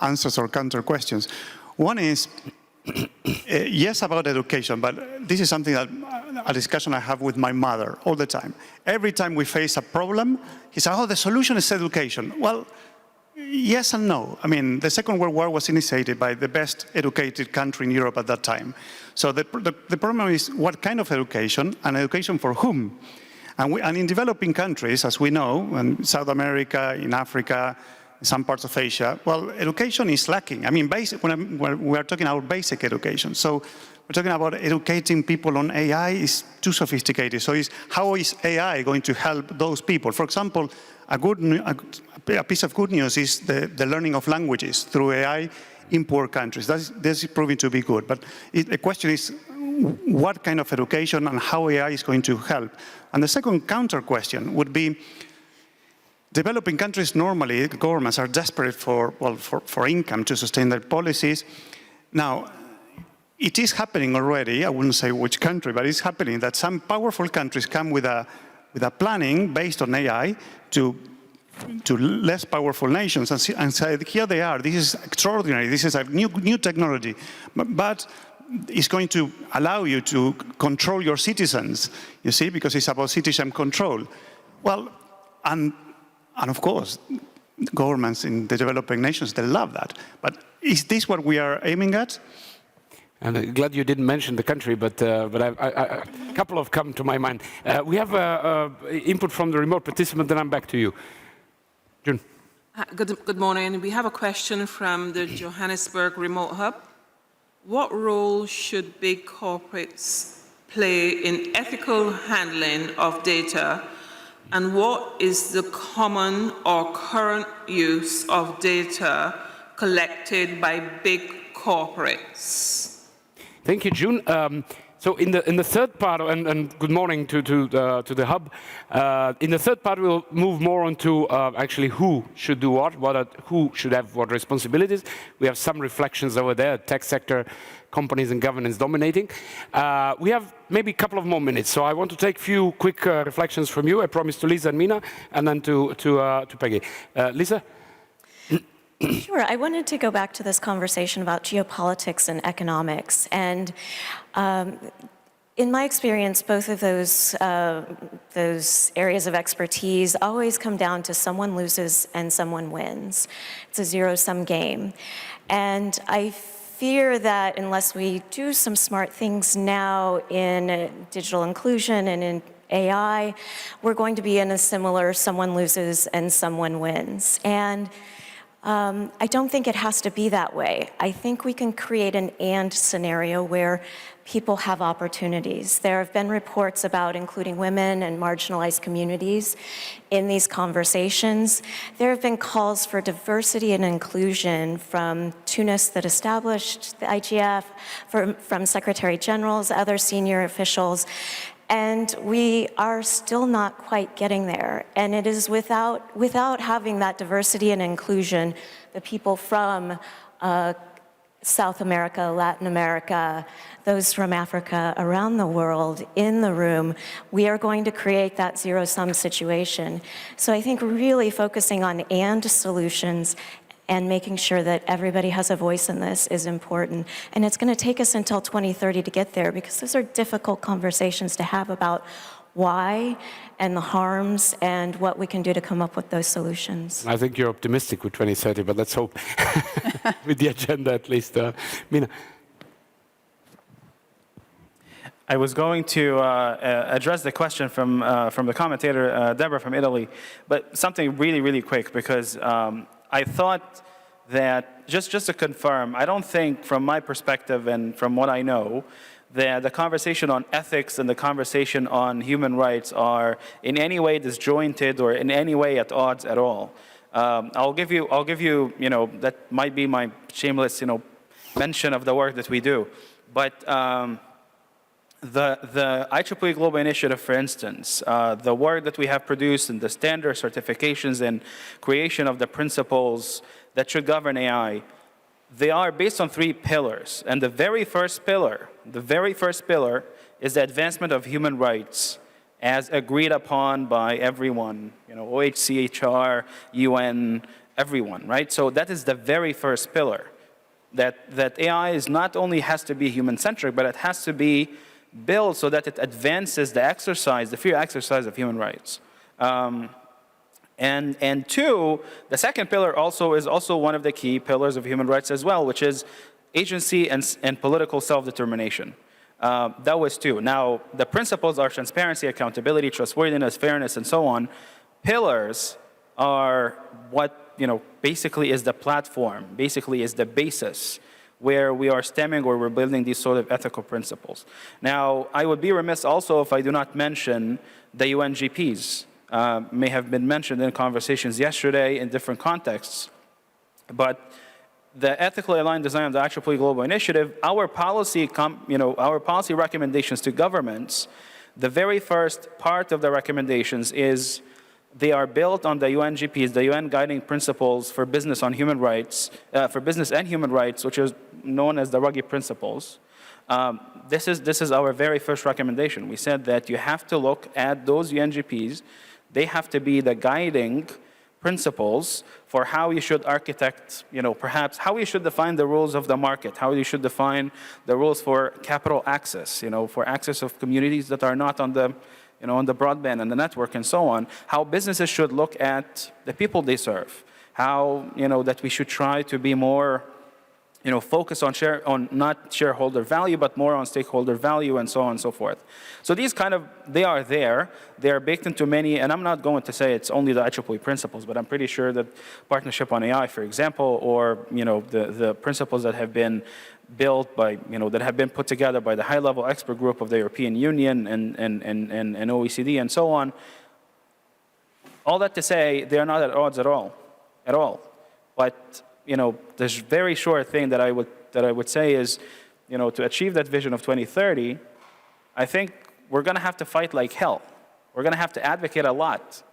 answers or counter questions. One is, yes, about education, but this is something that a discussion I have with my mother all the time. Every time we face a problem, he says, oh, the solution is education. Well, yes and no. I mean, the Second World War was initiated by the best educated country in Europe at that time. So the problem is what kind of education, and education for whom? And in developing countries, as we know, in South America, in Africa, some parts of Asia, well, education is lacking. I mean, when we are talking about basic education. So we're talking about educating people on AI is too sophisticated. So how is AI going to help those people? For example, a piece of good news is the learning of languages through AI in poor countries. This is proving to be good. But the question is, what kind of education and how AI is going to help? And the second counter question would be, developing countries, normally, governments are desperate for income to sustain their policies. Now, it is happening already, I wouldn't say which country, but it's happening that some powerful countries come with a planning based on AI to less powerful nations and say, here they are, this is extraordinary, this is a new technology, but it's going to allow you to control your citizens, you see, because it's about citizen control. Well, and of course, governments in the developing nations, they love that. But is this what we are aiming at? And I'm glad you didn't mention the country, but a couple have come to my mind. We have input from the remote participant, then I'm back to you. June. Good morning. We have a question from the Johannesburg Remote Hub. What role should big corporates play in ethical handling of data? And what is the common or current use of data collected by big corporates? Thank you, June. So in the third part, and good morning to the hub. In the third part, we'll move more on to actually who should do what, who should have what responsibilities. We have some reflections over there, tech sector, companies and governance dominating. We have maybe a couple of more minutes, so I want to take a few quick reflections from you. I promised to Lisa and Mina, and then to Peggy. Lisa? Sure. I wanted to go back to this conversation about geopolitics and economics. And in my experience, both of those areas of expertise always come down to someone loses and someone wins. It's a zero-sum game. And I fear that unless we do some smart things now in digital inclusion and in AI, we're going to be in a similar someone loses and someone wins. And I don't think it has to be that way. I think we can create an and scenario where people have opportunities. There have been reports about including women and marginalized communities in these conversations. There have been calls for diversity and inclusion from Tunis that established the IGF, from Secretary Generals, other senior officials. And we are still not quite getting there. And it is without having that diversity and inclusion, the people from South America, Latin America, those from Africa, around the world, in the room, we are going to create that zero-sum situation. So I think really focusing on and solutions and making sure that everybody has a voice in this is important. And it's going to take us until 2030 to get there, because those are difficult conversations to have about why and the harms and what we can do to come up with those solutions. I think you're optimistic with 2030, but let's hope with the agenda at least. Mina. I was going to address the question from the commentator, Deborah from Italy, but something really, really quick, because I thought that, just to confirm, I don't think, from my perspective and from what I know, that the conversation on ethics and the conversation on human rights are in any way disjointed or in any way at odds at all. I'll give you, that might be my shameless, mention of the work that we do. But the IEEE Global Initiative, for instance, the work that we have produced and the standard certifications and creation of the principles that should govern AI, they are based on 3 pillars. And the very first pillar is the advancement of human rights as agreed upon by everyone, OHCHR, UN, everyone, right? So that is the very first pillar, that AI is not only has to be human-centric, but it has to be built so that it advances the free exercise of human rights. And 2, the second pillar is also one of the key pillars of human rights as well, which is agency and political self-determination. That was 2. Now, the principles are transparency, accountability, trustworthiness, fairness, and so on. Pillars are what, basically is the platform, basically is the basis where we are stemming or we're building these sort of ethical principles. Now, I would be remiss also if I do not mention the UNGPs. May have been mentioned in conversations yesterday in different contexts. But the ethically aligned design of the IEEE Global Initiative, our policy recommendations to governments, the very first part of the recommendations is they are built on the UNGPs, the UN Guiding Principles for Business on Human Rights, for Business and Human Rights, which is known as the Ruggie Principles. This is our very first recommendation. We said that you have to look at those UNGPs. They have to be the guiding principles for how you should architect, perhaps how you should define the rules of the market, how you should define the rules for capital access, for access of communities that are not on the, on the broadband and the network and so on, how businesses should look at the people they serve, how, that we should try to be more, focus on not shareholder value, but more on stakeholder value and so on and so forth. So these they are there. They are baked into many, and I'm not going to say it's only the IEEE principles, but I'm pretty sure that Partnership on AI, for example, or, the principles that have been built by, that have been put together by the high-level expert group of the European Union and OECD and so on. All that to say, they are not at odds at all. But the very short thing that I would say is, to achieve that vision of 2030, I think we're going to have to fight like hell. We're going to have to advocate a lot.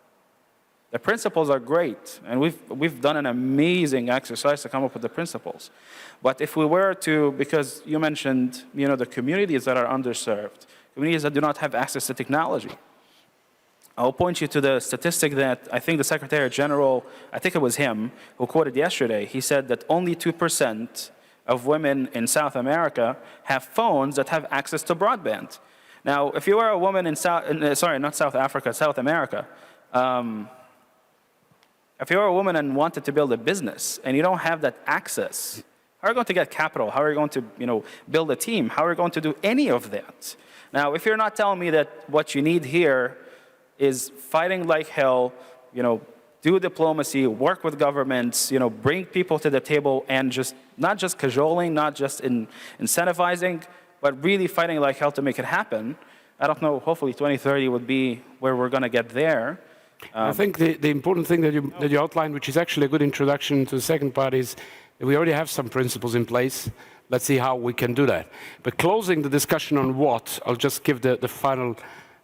The principles are great, and we've done an amazing exercise to come up with the principles. But if we were to, because you mentioned, the communities that are underserved, communities that do not have access to technology, I'll point you to the statistic that I think the Secretary General, I think it was him, who quoted yesterday. He said that only 2% of women in South America have phones that have access to broadband. Now, if you are a woman in South America, if you're a woman and wanted to build a business and you don't have that access, how are you going to get capital? How are you going to, build a team? How are you going to do any of that? Now, if you're not telling me that what you need here is fighting like hell, do diplomacy, work with governments, bring people to the table, and just not just cajoling, not just incentivizing, but really fighting like hell to make it happen. I don't know, hopefully 2030 would be where we're going to get there. I think the important thing that you outlined, which is actually a good introduction to the second part, is that we already have some principles in place. Let's see how we can do that. But closing the discussion on what, I'll just give the final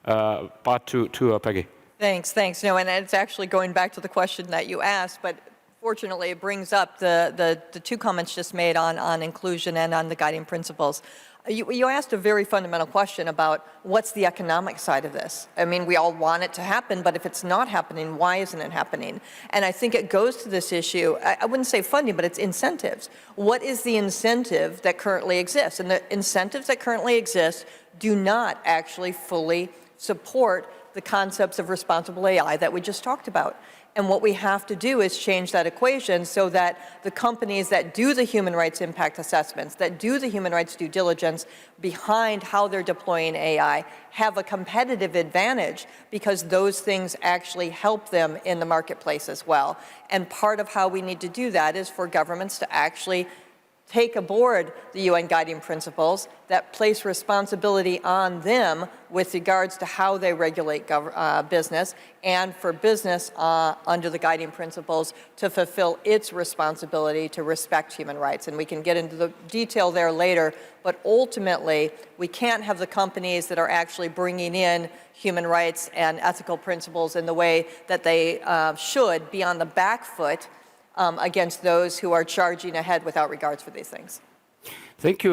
part to Peggy. Thanks. No, and it's actually going back to the question that you asked, but fortunately it brings up the two comments just made on inclusion and on the guiding principles. You asked a very fundamental question about what's the economic side of this. I mean, we all want it to happen, but if it's not happening, why isn't it happening? And I think it goes to this issue, I wouldn't say funding, but it's incentives. What is the incentive that currently exists? And the incentives that currently exist do not actually fully support the concepts of responsible AI that we just talked about. And what we have to do is change that equation so that the companies that do the human rights impact assessments, that do the human rights due diligence behind how they're deploying AI, have a competitive advantage because those things actually help them in the marketplace as well. And part of how we need to do that is for governments to actually take aboard the UN guiding principles that place responsibility on them with regards to how they regulate business, and for business under the guiding principles to fulfill its responsibility to respect human rights. And we can get into the detail there later, but ultimately we can't have the companies that are actually bringing in human rights and ethical principles in the way that they should be on the back foot against those who are charging ahead without regards for these things. Thank you.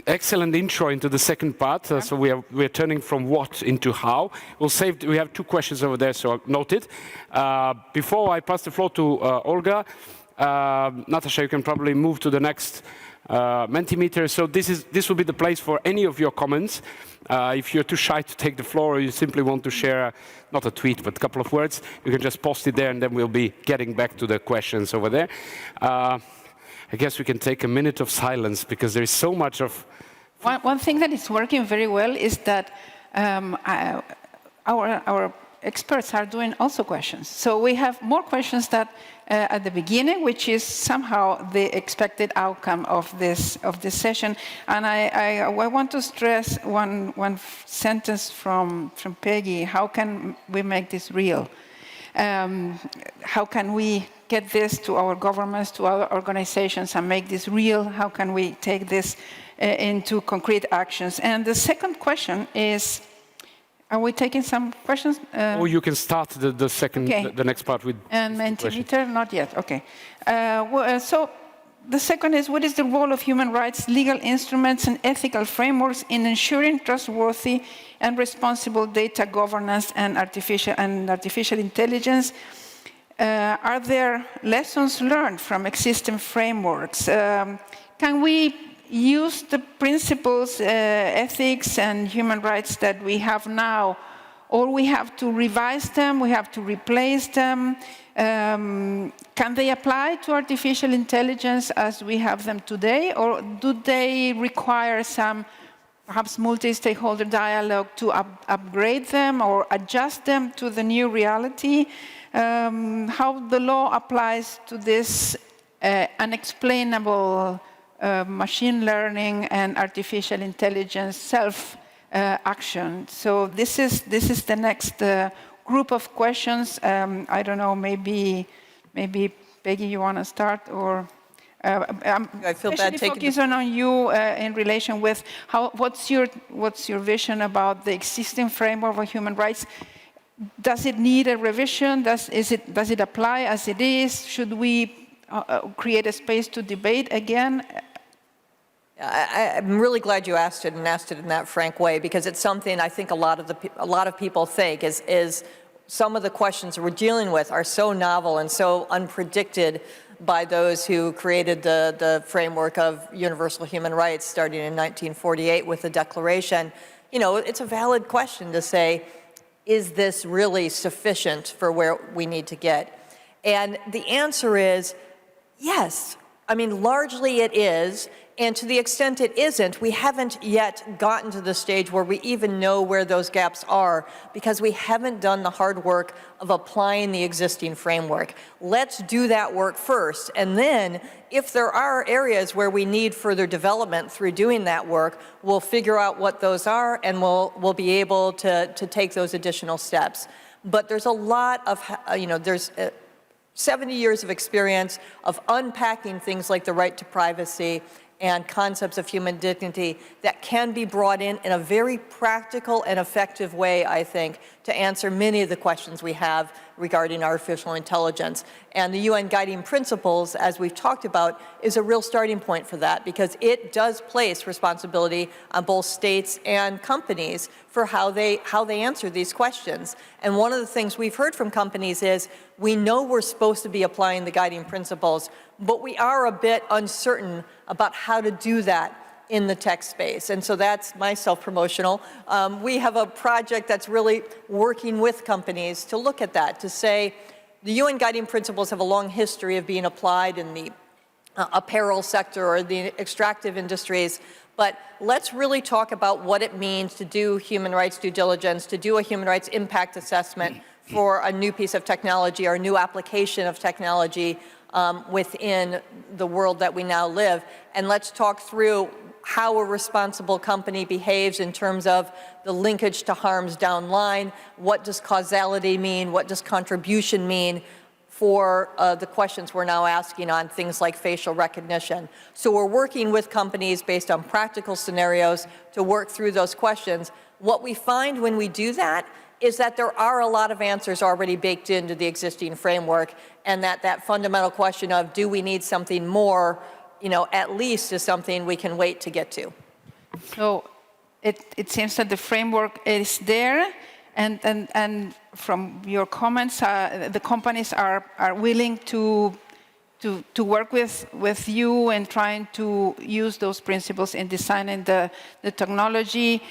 Excellent intro into the second part. So we're turning from what into how. We have two questions over there, so note it. Before I pass the floor to Olga, Natasha, you can probably move to the next Mentimeter. So this will be the place for any of your comments. If you're too shy to take the floor, or you simply want to share, not a tweet, but a couple of words, you can just post it there, and then we'll be getting back to the questions over there. I guess we can take a minute of silence, because there is so much of... One thing that is working very well is that our experts are doing also questions. So we have more questions that at the beginning, which is somehow the expected outcome of this session. And I want to stress one sentence from Peggy. How can we make this real? How can we get this to our governments, to our organizations, and make this real? How can we take this into concrete actions? And the second question is, are we taking some questions? Or you can start the second, okay. the next part with. And Mentimeter, not yet. Okay. So the second is, what is the role of human rights, legal instruments, and ethical frameworks in ensuring trustworthy and responsible data governance and artificial intelligence? Are there lessons learned from existing frameworks? Can we use the principles, ethics, and human rights that we have now, or we have to revise them, we have to replace them? Can they apply to artificial intelligence as we have them today, or do they require some perhaps multi-stakeholder dialogue to upgrade them or adjust them to the new reality? How the law applies to this unexplainable machine learning and artificial intelligence self-action. So this is the next group of questions. I don't know, maybe Peggy, you want to start, or I feel bad taking focus on you in relation with what's your vision about the existing framework of human rights? Does it need a revision? Does it apply as it is? Should we create a space to debate again? I'm really glad you asked it, and asked it in that frank way, because it's something I think a lot of people think is some of the questions we're dealing with are so novel and so unpredicted by those who created the framework of universal human rights starting in 1948 with the Declaration. You know, it's a valid question to say, is this really sufficient for where we need to get? And the answer is yes. I mean, largely it is. And to the extent it isn't, we haven't yet gotten to the stage where we even know where those gaps are because we haven't done the hard work of applying the existing framework. Let's do that work first. And then if there are areas where we need further development through doing that work, we'll figure out what those are and we'll be able to take those additional steps. But there's a lot of, there's 70 years of experience of unpacking things like the right to privacy and concepts of human dignity that can be brought in a very practical and effective way, I think, to answer many of the questions we have regarding artificial intelligence. And the UN Guiding Principles, as we've talked about, is a real starting point for that because it does place responsibility on both states and companies for how they answer these questions. And one of the things we've heard from companies is, we know we're supposed to be applying the guiding principles, but we are a bit uncertain about how to do that in the tech space. And so that's my self-promotional. We have a project that's really working with companies to look at that, to say the UN Guiding Principles have a long history of being applied in the apparel sector or the extractive industries, but let's really talk about what it means to do human rights due diligence, to do a human rights impact assessment for a new piece of technology or a new application of technology within the world that we now live. And let's talk through how a responsible company behaves in terms of the linkage to harms down line. What does causality mean? What does contribution mean for the questions we're now asking on things like facial recognition? So we're working with companies based on practical scenarios to work through those questions. What we find when we do that is that there are a lot of answers already baked into the existing framework, and that fundamental question of, do we need something more, at least is something we can wait to get to. So it seems that the framework is there, and from your comments, the companies are willing to work with you and trying to use those principles in designing the technology.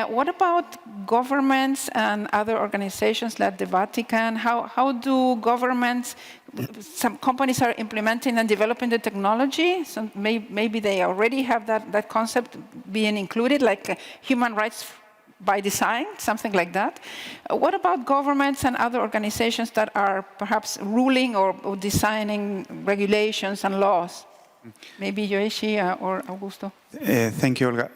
What about governments and other organizations like the Vatican? How do governments, some companies are implementing and developing the technology, so maybe they already have that concept being included, like human rights by design, something like that. What about governments and other organizations that are perhaps ruling or designing regulations and laws? Maybe Yoichi or Augusto. Thank you, Olga.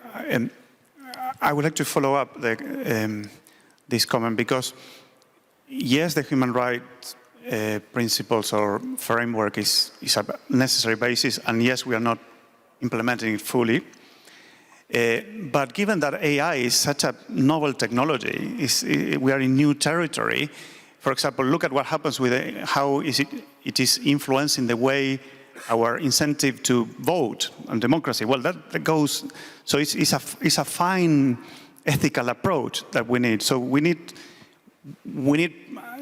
I would like to follow up this comment because, yes, the human rights principles or framework is a necessary basis, and yes, we are not implementing it fully. But given that AI is such a novel technology, we are in new territory. For example, look at what happens with how it is influencing the way our incentive to vote and democracy. Well, that goes. So it's a fine ethical approach that we need. So we need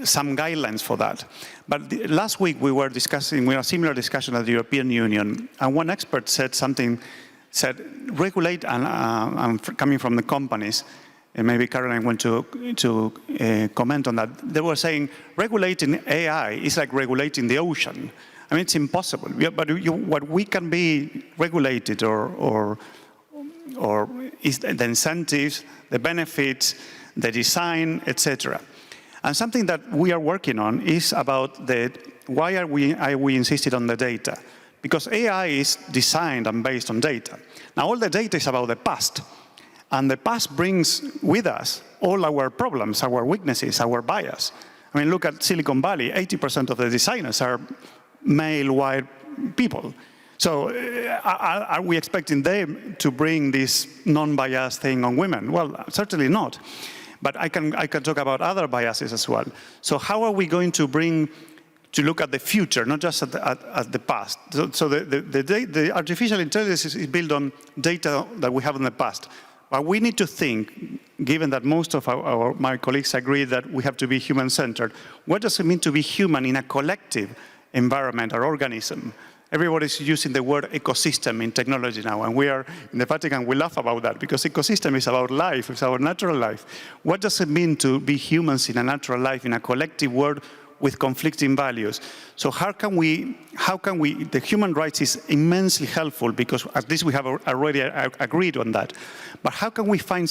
some guidelines for that. But last week we had a similar discussion at the European Union, and one expert said something. Said regulate, and I'm coming from the companies, and maybe Caroline want to comment on that. They were saying regulating AI is like regulating the ocean. I mean, it's impossible. But what we can be regulated or is the incentives, the benefits, the design, etc. And something that we are working on is about why are we insisted on the data? Because AI is designed and based on data. Now, all the data is about the past. And the past brings with us all our problems, our weaknesses, our bias. I mean, look at Silicon Valley. 80% of the designers are male, white people. So are we expecting them to bring this non-biased thing on women? Well, certainly not. But I can talk about other biases as well. So how are we going to look at the future, not just at the past? So the artificial intelligence is built on data that we have in the past. But we need to think, given that most of my colleagues agree that we have to be human-centered, what does it mean to be human in a collective environment or organism? Everybody's using the word ecosystem in technology now, and we are, in the Vatican, we laugh about that, because ecosystem is about life, it's our natural life. What does it mean to be humans in a natural life, in a collective world, with conflicting values. So how can we, the human rights is immensely helpful because at least we have already agreed on that. But how can we find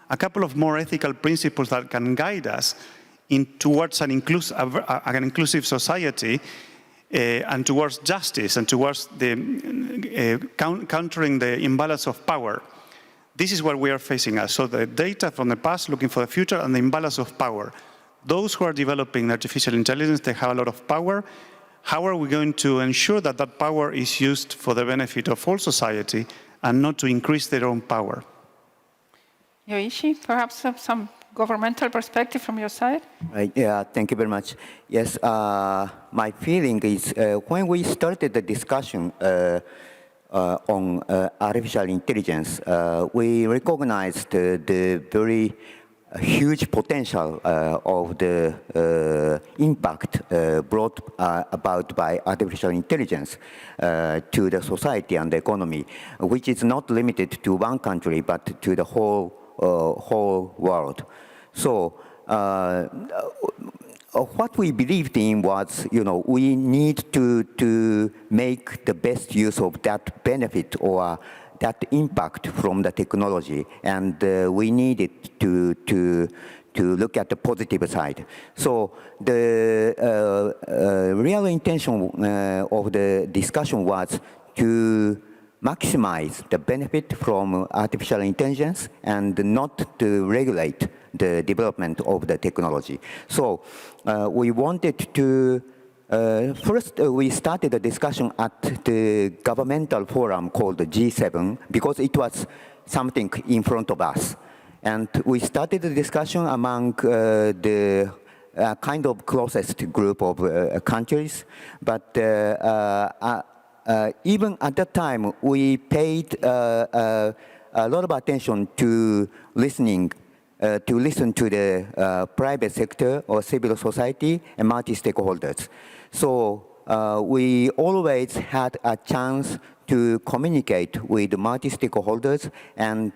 a couple of more ethical principles that can guide us towards an inclusive society and towards justice and towards countering the imbalance of power? This is what we are facing us. So the data from the past, looking for the future, and the imbalance of power. Those who are developing artificial intelligence, they have a lot of power. How are we going to ensure that that power is used for the benefit of all society and not to increase their own power? Yoichi, perhaps some governmental perspective from your side? Yeah, thank you very much. Yes, my feeling is when we started the discussion on artificial intelligence, we recognized the very huge potential of the impact brought about by artificial intelligence to the society and the economy, which is not limited to one country, but to the whole world. So what we believed in was, we need to make the best use of that benefit or that impact from the technology, and we needed to look at the positive side. So the real intention of the discussion was to maximize the benefit from artificial intelligence and not to regulate the development of the technology. So we wanted to, first we started a discussion at the governmental forum called G7 because it was something in front of us. And we started the discussion among the kind of closest group of countries, but even at that time, we paid a lot of attention to listen to the private sector or civil society and multi-stakeholders. So we always had a chance to communicate with multi-stakeholders and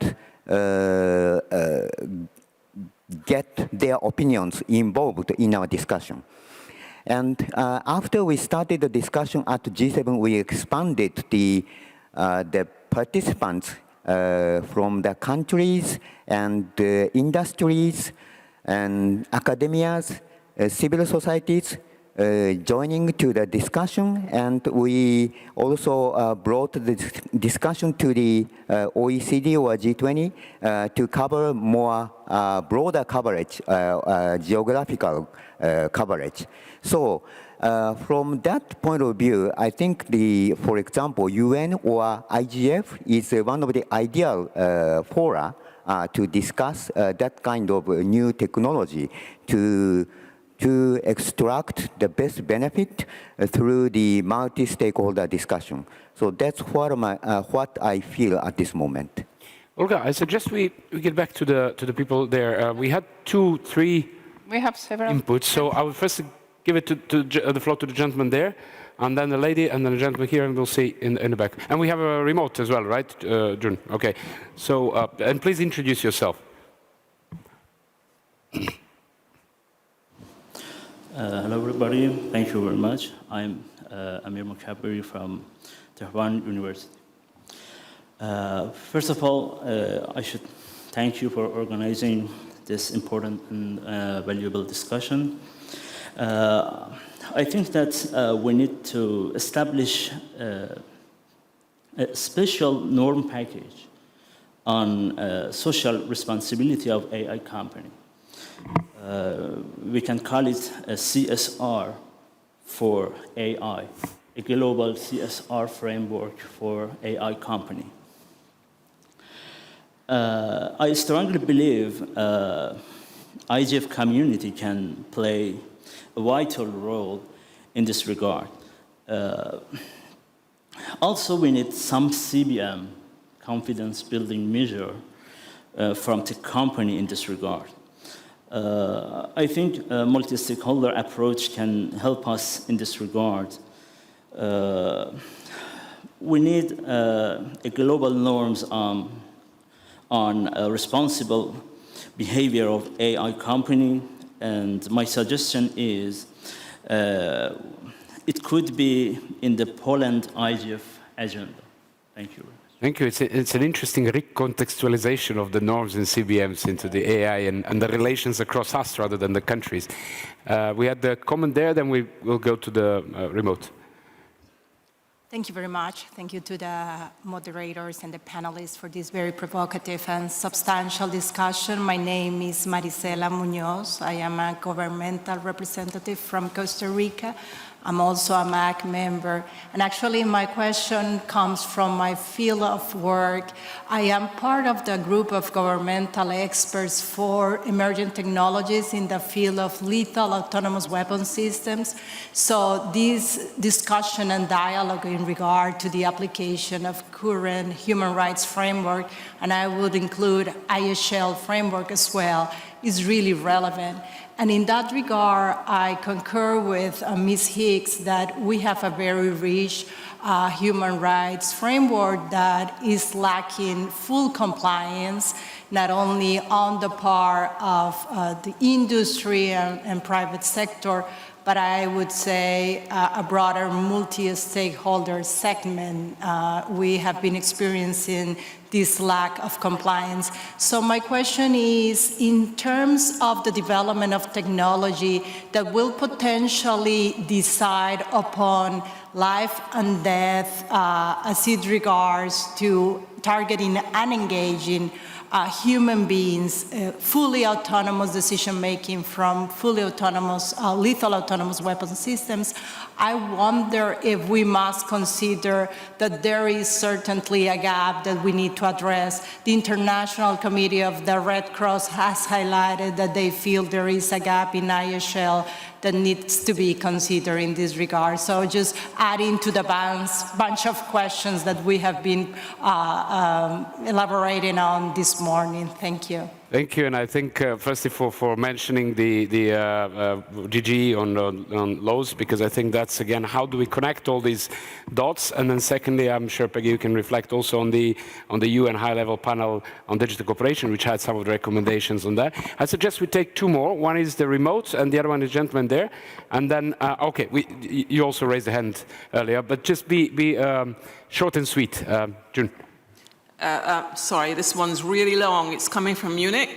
get their opinions involved in our discussion. And after we started the discussion at G7, we expanded the participants from the countries and industries and academias, civil societies, joining to the discussion, and we also brought the discussion to the OECD or G20 to cover more broader coverage, geographical coverage. So from that point of view, I think for example, UN or IGF is one of the ideal fora to discuss that kind of new technology to extract the best benefit through the multi-stakeholder discussion. So that's what I feel at this moment. Olga, I suggest we get back to the people there. We had 2-3 we have several inputs, so I will first give it to the floor to the gentleman there, and then the lady, and then the gentleman here, and we'll see in the back. And we have a remote as well, right, June? Okay. So, and please introduce yourself. Hello, everybody. Thank you very much. I'm Amir Mukhabiri from Tehran University. First of all, I should thank you for organizing this important and valuable discussion. I think that we need to establish a special norm package on social responsibility of AI company. We can call it a CSR for AI, a global CSR framework for AI company. I strongly believe IGF community can play a vital role in this regard. Also, we need some CBM, confidence building measure, from the company in this regard. I think a multi-stakeholder approach can help us in this regard. We need a global norms on responsible behavior of AI company And my suggestion is it could be in the Poland IGF agenda. Thank you. Thank you. It's an interesting recontextualization of the norms in CBMs into the AI and the relations across us rather than the countries. We had the comment there, then we will go to the remote. Thank you very much. Thank you to the moderators and the panelists for this very provocative and substantial discussion. My name is Marisela Munoz. I am a governmental representative from Costa Rica. I'm also a MAC member. And actually, my question comes from my field of work. I am part of the group of governmental experts for emerging technologies in the field of lethal autonomous weapon systems. So this discussion and dialogue in regard to the application of current human rights framework, and I would include ISL framework as well, is really relevant. And in that regard, I concur with Ms. Hicks that we have a very rich human rights framework that is lacking full compliance, not only on the part of the industry and private sector, but I would say a broader multi-stakeholder segment. We have been experiencing this lack of compliance. So my question is, in terms of the development of technology that will potentially decide upon life and death as it regards to targeting and engaging human beings, fully autonomous decision-making from fully autonomous, lethal autonomous weapon systems, I wonder if we must consider that there is certainly a gap that we need to address. The International Committee of the Red Cross has highlighted that they feel there is a gap in ISL that needs to be considered in this regard. So just adding to the bunch of questions that we have been elaborating on this morning. Thank you. Thank you, and I think firstly for mentioning the GG on laws, because I think that's again how do we connect all these dots, and then secondly, I'm sure Peggy you can reflect also on the UN high-level panel on digital cooperation, which had some of the recommendations on that. I suggest we take two more. One is the remote, and the other one is gentleman there, and then okay, you also raised a hand earlier, but just be short and sweet, June. Sorry, this one's really long. It's coming from Munich.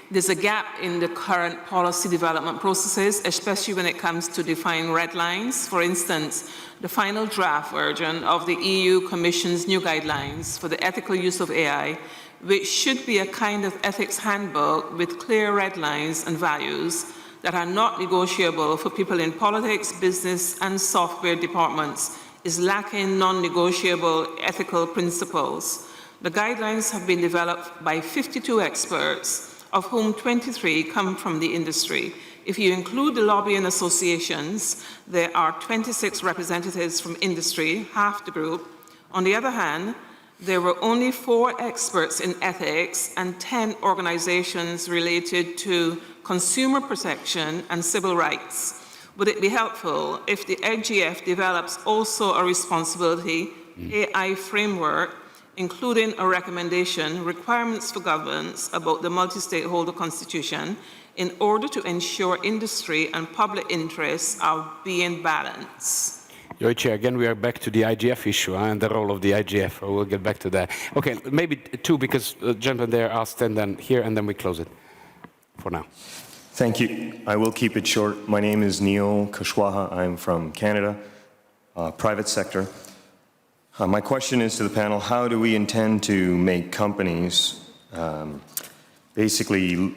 There's a gap in the current policy development processes, especially when it comes to defining red lines. For instance, the final draft version of the EU Commission's new guidelines for the ethical use of AI, which should be a kind of ethics handbook with clear red lines and values that are not negotiable for people in politics, business, and software departments, is lacking non-negotiable ethical principles. The guidelines have been developed by 52 experts, of whom 23 come from the industry. If you include the lobbying associations, there are 26 representatives from industry, half the group. On the other hand, there were only 4 experts in ethics and 10 organizations related to consumer protection and civil rights. Would it be helpful if the IGF develops also a responsibility AI framework, including a recommendation, requirements for governance about the multi-stakeholder constitution, in order to ensure industry and public interests are being balanced? Joiche, again, we are back to the IGF issue and the role of the IGF. We'll get back to that. Okay, maybe two, because the gentleman there asked, and then here, and then we close it for now. Thank you. I will keep it short. My name is Neil Kushwaha. I'm from Canada, private sector. My question is to the panel, how do we intend to make companies, basically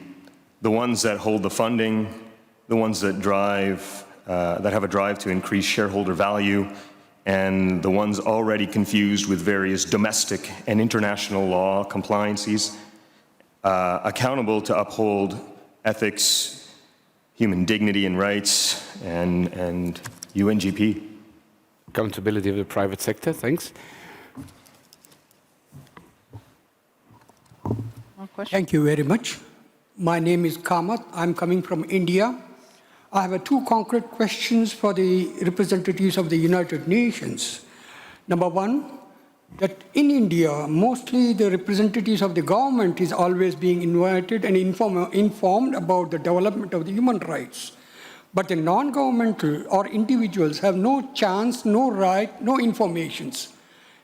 the ones that hold the funding, the ones that drive, that have a drive to increase shareholder value, and the ones already confused with various domestic and international law compliances, accountable to uphold ethics, human dignity and rights, and UNGP. Accountability of the private sector, thanks. Thank you very much. My name is Kamath. I'm coming from India. I have 2 concrete questions for the representatives of the United Nations. Number 1, that in India, mostly the representatives of the government is always being invited and informed about the development of the human rights. But the non-governmental or individuals have no chance, no right, no informations.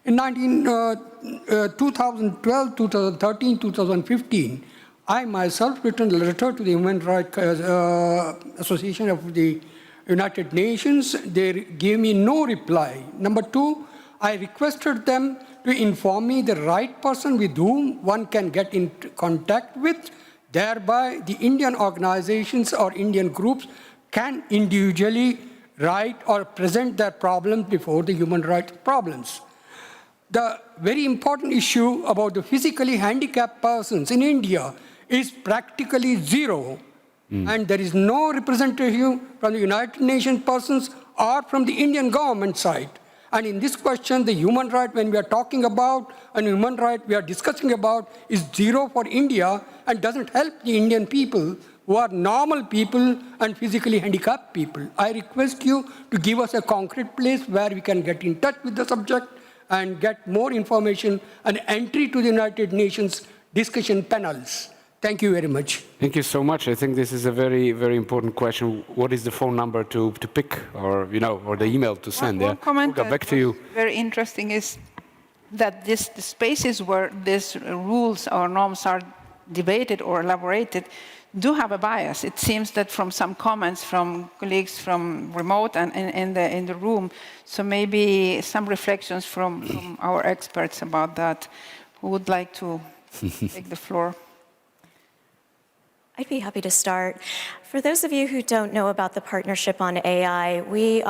In 2012, 2013, 2015, I myself written a letter to the Human Rights Association of the United Nations. They gave me no reply. Number two, I requested them to inform me the right person with whom one can get in contact with. Thereby, the Indian organizations or Indian groups can individually write or present their problems before the human rights problems. The very important issue about the physically handicapped persons in India is practically zero. And there is no representative from the United Nations persons or from the Indian government side. And in this question, the human right, when we are talking about, and human right we are discussing about, is zero for India and doesn't help the Indian people who are normal people and physically handicapped people. I request you to give us a concrete place where we can get in touch with the subject and get more information and entry to the United Nations discussion panels. Thank you very much. Thank you so much. I think this is a very, very important question. What is the phone number to pick, or or the email to send? One comment back to you. Very interesting is that the spaces where these rules or norms are debated or elaborated do have a bias. It seems that from some comments from colleagues from remote and in the room, so maybe some reflections from our experts about that. Who would like to take the floor? I'd be happy to start. For those of you who don't know about the Partnership on AI, we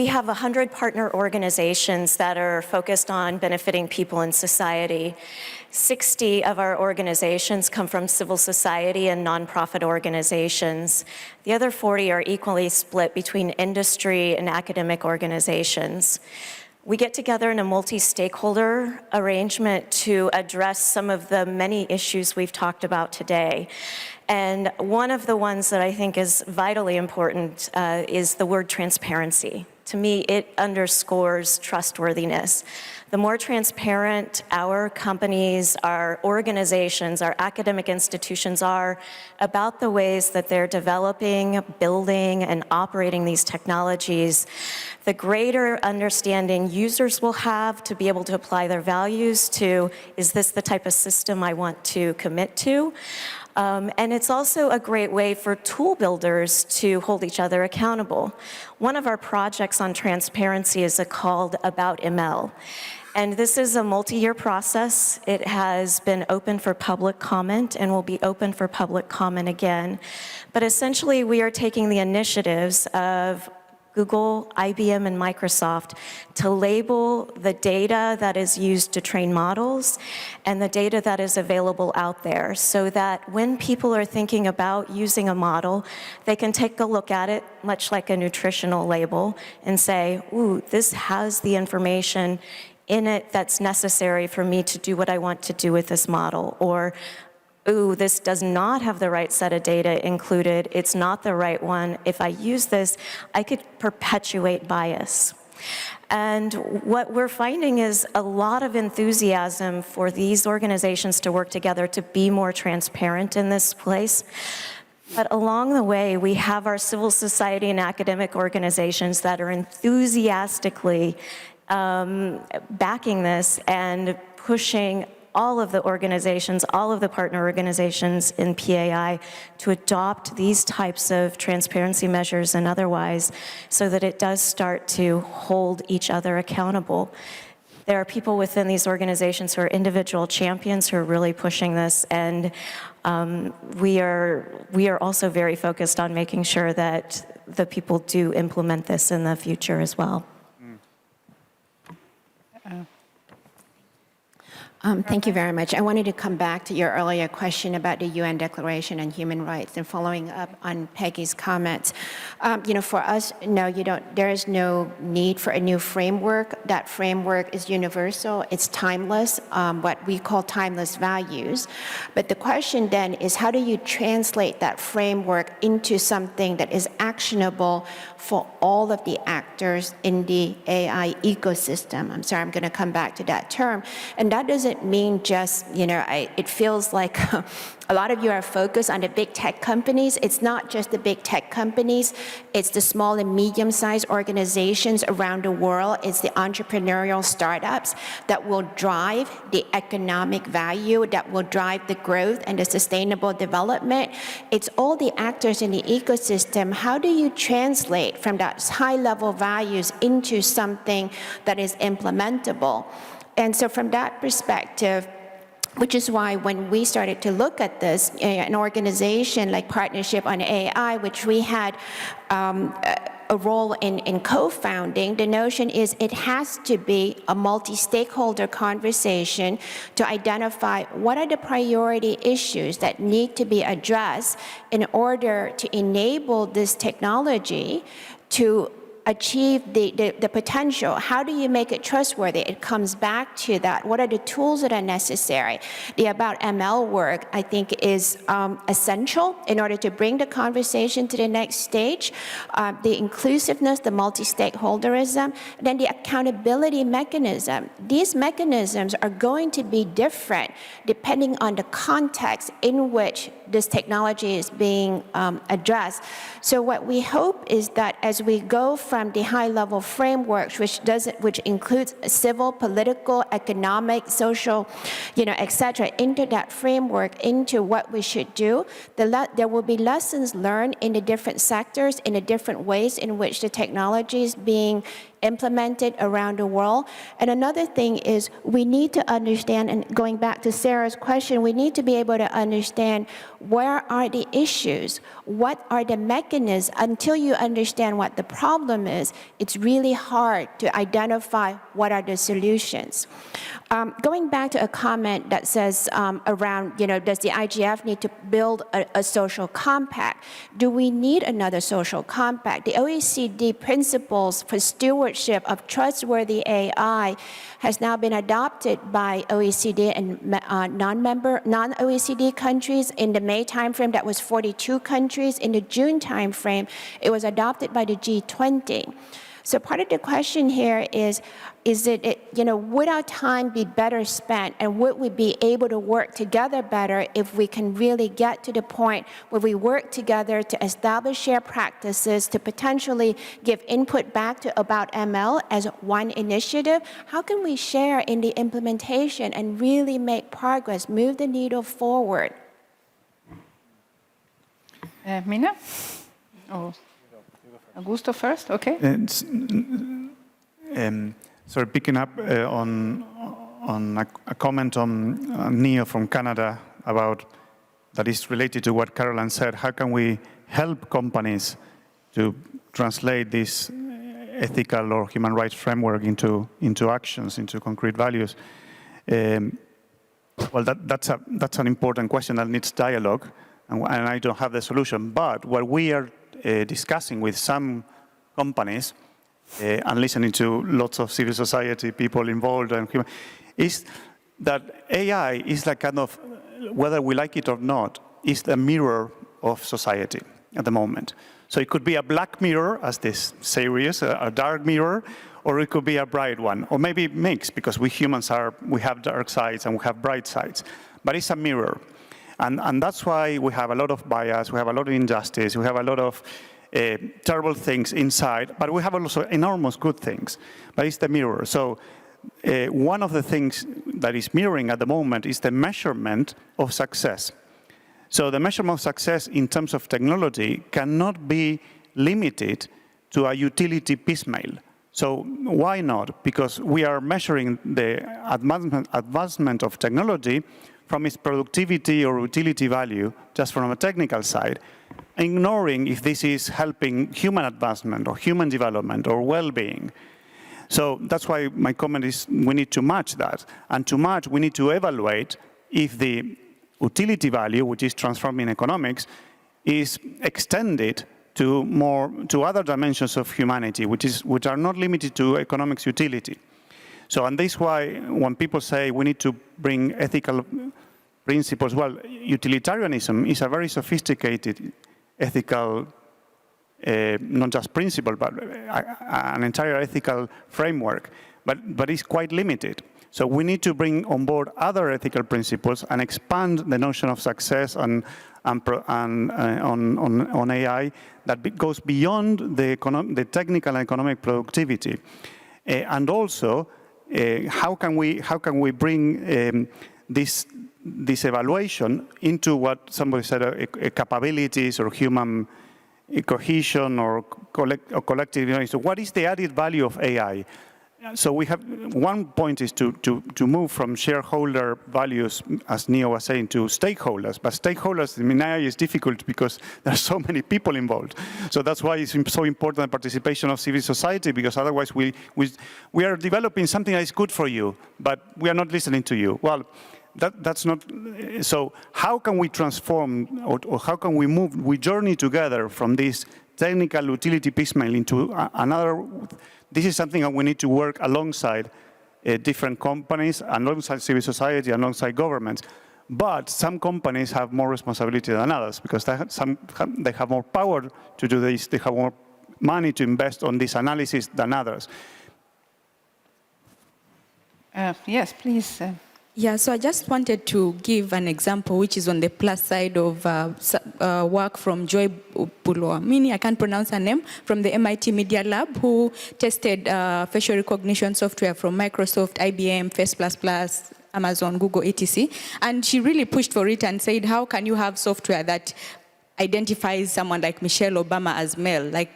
have 100 partner organizations that are focused on benefiting people in society. 60 of our organizations come from civil society and nonprofit organizations. The other 40 are equally split between industry and academic organizations. We get together in a multi-stakeholder arrangement to address some of the many issues we've talked about today. And one of the ones that I think is vitally important is the word transparency. To me, it underscores trustworthiness. The more transparent our companies, our organizations, our academic institutions are about the ways that they're developing, building, and operating these technologies, the greater understanding users will have to be able to apply their values to, is this the type of system I want to commit to? And it's also a great way for tool builders to hold each other accountable. One of our projects on transparency is called About ML. And this is a multi-year process. It has been open for public comment and will be open for public comment again. But essentially, we are taking the initiatives of Google, IBM, and Microsoft to label the data that is used to train models and the data that is available out there, so that when people are thinking about using a model, they can take a look at it, much like a nutritional label, and say, ooh, this has the information in it that's necessary for me to do what I want to do with this model, or ooh, this does not have the right set of data included, it's not the right one. If I use this, I could perpetuate bias. And what we're finding is a lot of enthusiasm for these organizations to work together to be more transparent in this place. But along the way, we have our civil society and academic organizations that are enthusiastically backing this and pushing all of the organizations, all of the partner organizations in PAI to adopt these types of transparency measures and otherwise, so that it does start to hold each other accountable. There are people within these organizations who are individual champions who are really pushing this, and we are also very focused on making sure that the people do implement this in the future as well. Thank you very much. I wanted to come back to your earlier question about the UN Declaration on Human Rights and following up on Peggy's comments. For us, no, there is no need for a new framework. That framework is universal. It's timeless, what we call timeless values. But the question then is, how do you translate that framework into something that is actionable for all of the actors in the AI ecosystem? I'm sorry, I'm going to come back to that term. And that doesn't mean just, it feels like a lot of you are focused on the big tech companies. It's not just the big tech companies. It's the small and medium-sized organizations around the world. It's the entrepreneurial startups that will drive the economic value, that will drive the growth and the sustainable development. It's all the actors in the ecosystem. How do you translate from that high-level values into something that is implementable? And so from that perspective, which is why when we started to look at this, an organization like Partnership on AI, which we had a role in co-founding, the notion is it has to be a multi-stakeholder conversation to identify what are the priority issues that need to be addressed in order to enable this technology to achieve the potential. How do you make it trustworthy? It comes back to that. What are the tools that are necessary? The About ML work, I think, is essential in order to bring the conversation to the next stage. The inclusiveness, the multi-stakeholderism, then the accountability mechanism. These mechanisms are going to be different depending on the context in which this technology is being addressed. So what we hope is that as we go from the high-level frameworks, which includes civil, political, economic, social, etc., into that framework, into what we should do, there will be lessons learned in the different sectors, in the different ways in which the technology is being implemented around the world. And another thing is we need to understand, and going back to Sarah's question, we need to be able to understand where are the issues, what are the mechanisms. Until you understand what the problem is, it's really hard to identify what are the solutions. Going back to a comment that says around, does the IGF need to build a social compact? Do we need another social compact? The OECD principles for stewardship of trustworthy AI has now been adopted by OECD and non-OECD countries. In the May timeframe, that was 42 countries. In the June timeframe, it was adopted by the G20. So part of the question here is would our time be better spent, and would we be able to work together better if we can really get to the point where we work together to establish shared practices, to potentially give input back to About ML as one initiative? How can we share in the implementation and really make progress, move the needle forward? Mina? Oh. Augusto first, okay. Sorry, picking up on a comment on Neo from Canada about that is related to what Caroline said. How can we help companies to translate this ethical or human rights framework into actions, into concrete values? Well, that's an important question that needs dialogue, and I don't have the solution. But what we are discussing with some companies and listening to lots of civil society people involved is that AI is like kind of, whether we like it or not, is the mirror of society at the moment. So it could be a black mirror, as this series, a dark mirror, or it could be a bright one, or maybe mixed, because we humans we have dark sides and we have bright sides, but it's a mirror. And that's why we have a lot of bias, we have a lot of injustice, we have a lot of terrible things inside, but we have also enormous good things. But it's the mirror. So one of the things that is mirroring at the moment is the measurement of success. So the measurement of success in terms of technology cannot be limited to a utility piecemeal. So why not? Because we are measuring the advancement of technology from its productivity or utility value, just from a technical side, ignoring if this is helping human advancement or human development or well-being. So that's why my comment is we need to match that. And to match, we need to evaluate if the utility value, which is transforming economics, is extended to other dimensions of humanity, which are not limited to economics utility. So, and this is why when people say we need to bring ethical principles, well, utilitarianism is a very sophisticated ethical, not just principle, but an entire ethical framework, but it's quite limited. So we need to bring on board other ethical principles and expand the notion of success on AI that goes beyond the technical and economic productivity. And also, how can we bring this evaluation into what somebody said, capabilities or human cohesion or collective, you know, so what is the added value of AI? So we have, one point is to move from shareholder values, as Neo was saying, to stakeholders. But stakeholders in AI is difficult because there are so many people involved. So that's why it's so important the participation of civil society, because otherwise we are developing something that is good for you, but we are not listening to you. Well, that's not, so how can we transform, or how can we journey together from this technical utility piecemeal into another? This is something that we need to work alongside different companies, alongside civil society, alongside governments. But some companies have more responsibility than others because they have more power to do this, they have more money to invest on this analysis than others. Yes, please. Yeah, so I just wanted to give an example which is on the plus side of work from Joy Buloamini, I can't pronounce her name, from the MIT Media Lab, who tested facial recognition software from Microsoft, IBM, Face++, Amazon, Google, etc. And she really pushed for it and said, how can you have software that identifies someone like Michelle Obama as male? Like,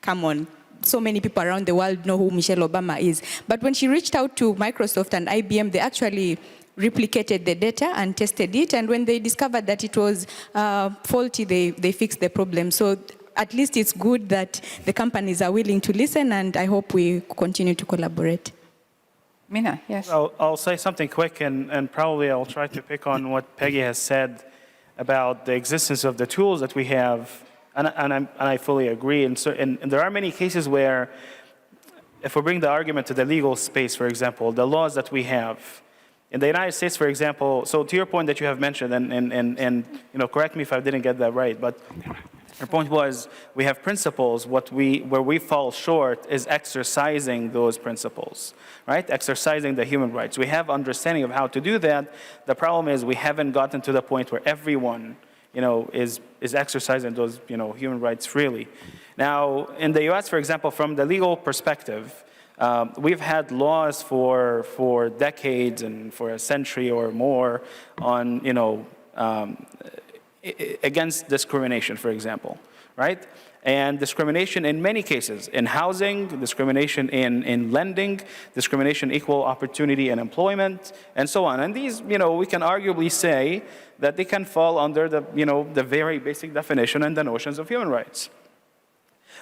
come on. So many people around the world know who Michelle Obama is. But when she reached out to Microsoft and IBM, they actually replicated the data and tested it. And when they discovered that it was faulty, they fixed the problem. So at least it's good that the companies are willing to listen, and I hope we continue to collaborate. Mina, yes. I'll say something quick, and probably I'll try to pick on what Peggy has said about the existence of the tools that we have. And I fully agree. And there are many cases where, if we bring the argument to the legal space, for example, the laws that we have in the United States, for example. So to your point that you have mentioned, and you know, correct me if I didn't get that right, but your point was we have principles. Where we fall short is exercising those principles, right? Exercising the human rights. We have understanding of how to do that. The problem is we haven't gotten to the point where everyone, you know, is exercising those, you know, human rights freely. Now, in the US, for example, from the legal perspective, we've had laws for decades and for a century or more on, you know, against discrimination, for example, right? And discrimination in many cases, in housing, discrimination in lending, discrimination, equal opportunity in employment, and so on. And these, you know, we can arguably say that they can fall under the, you know, the very basic definition and the notions of human rights.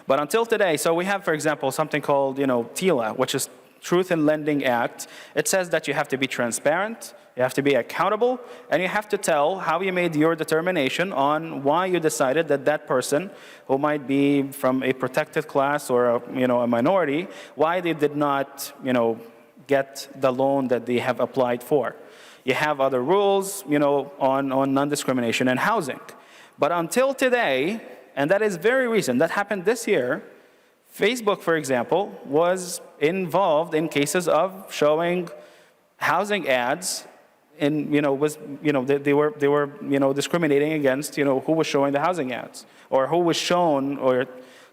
But until today, so we have, for example, something called, you know, TILA, which is Truth in Lending Act. It says that you have to be transparent, you have to be accountable, and you have to tell how you made your determination on why you decided that that person, who might be from a protected class or a, you know, a minority, why they did not, you know, get the loan that they have applied for. You have other rules, you know, on non-discrimination and housing. But until today, and that is very recent, that happened this year, Facebook, for example, was involved in cases of showing housing ads, and, you know, they were you know, discriminating against, you know, who was showing the housing ads, or who was shown, or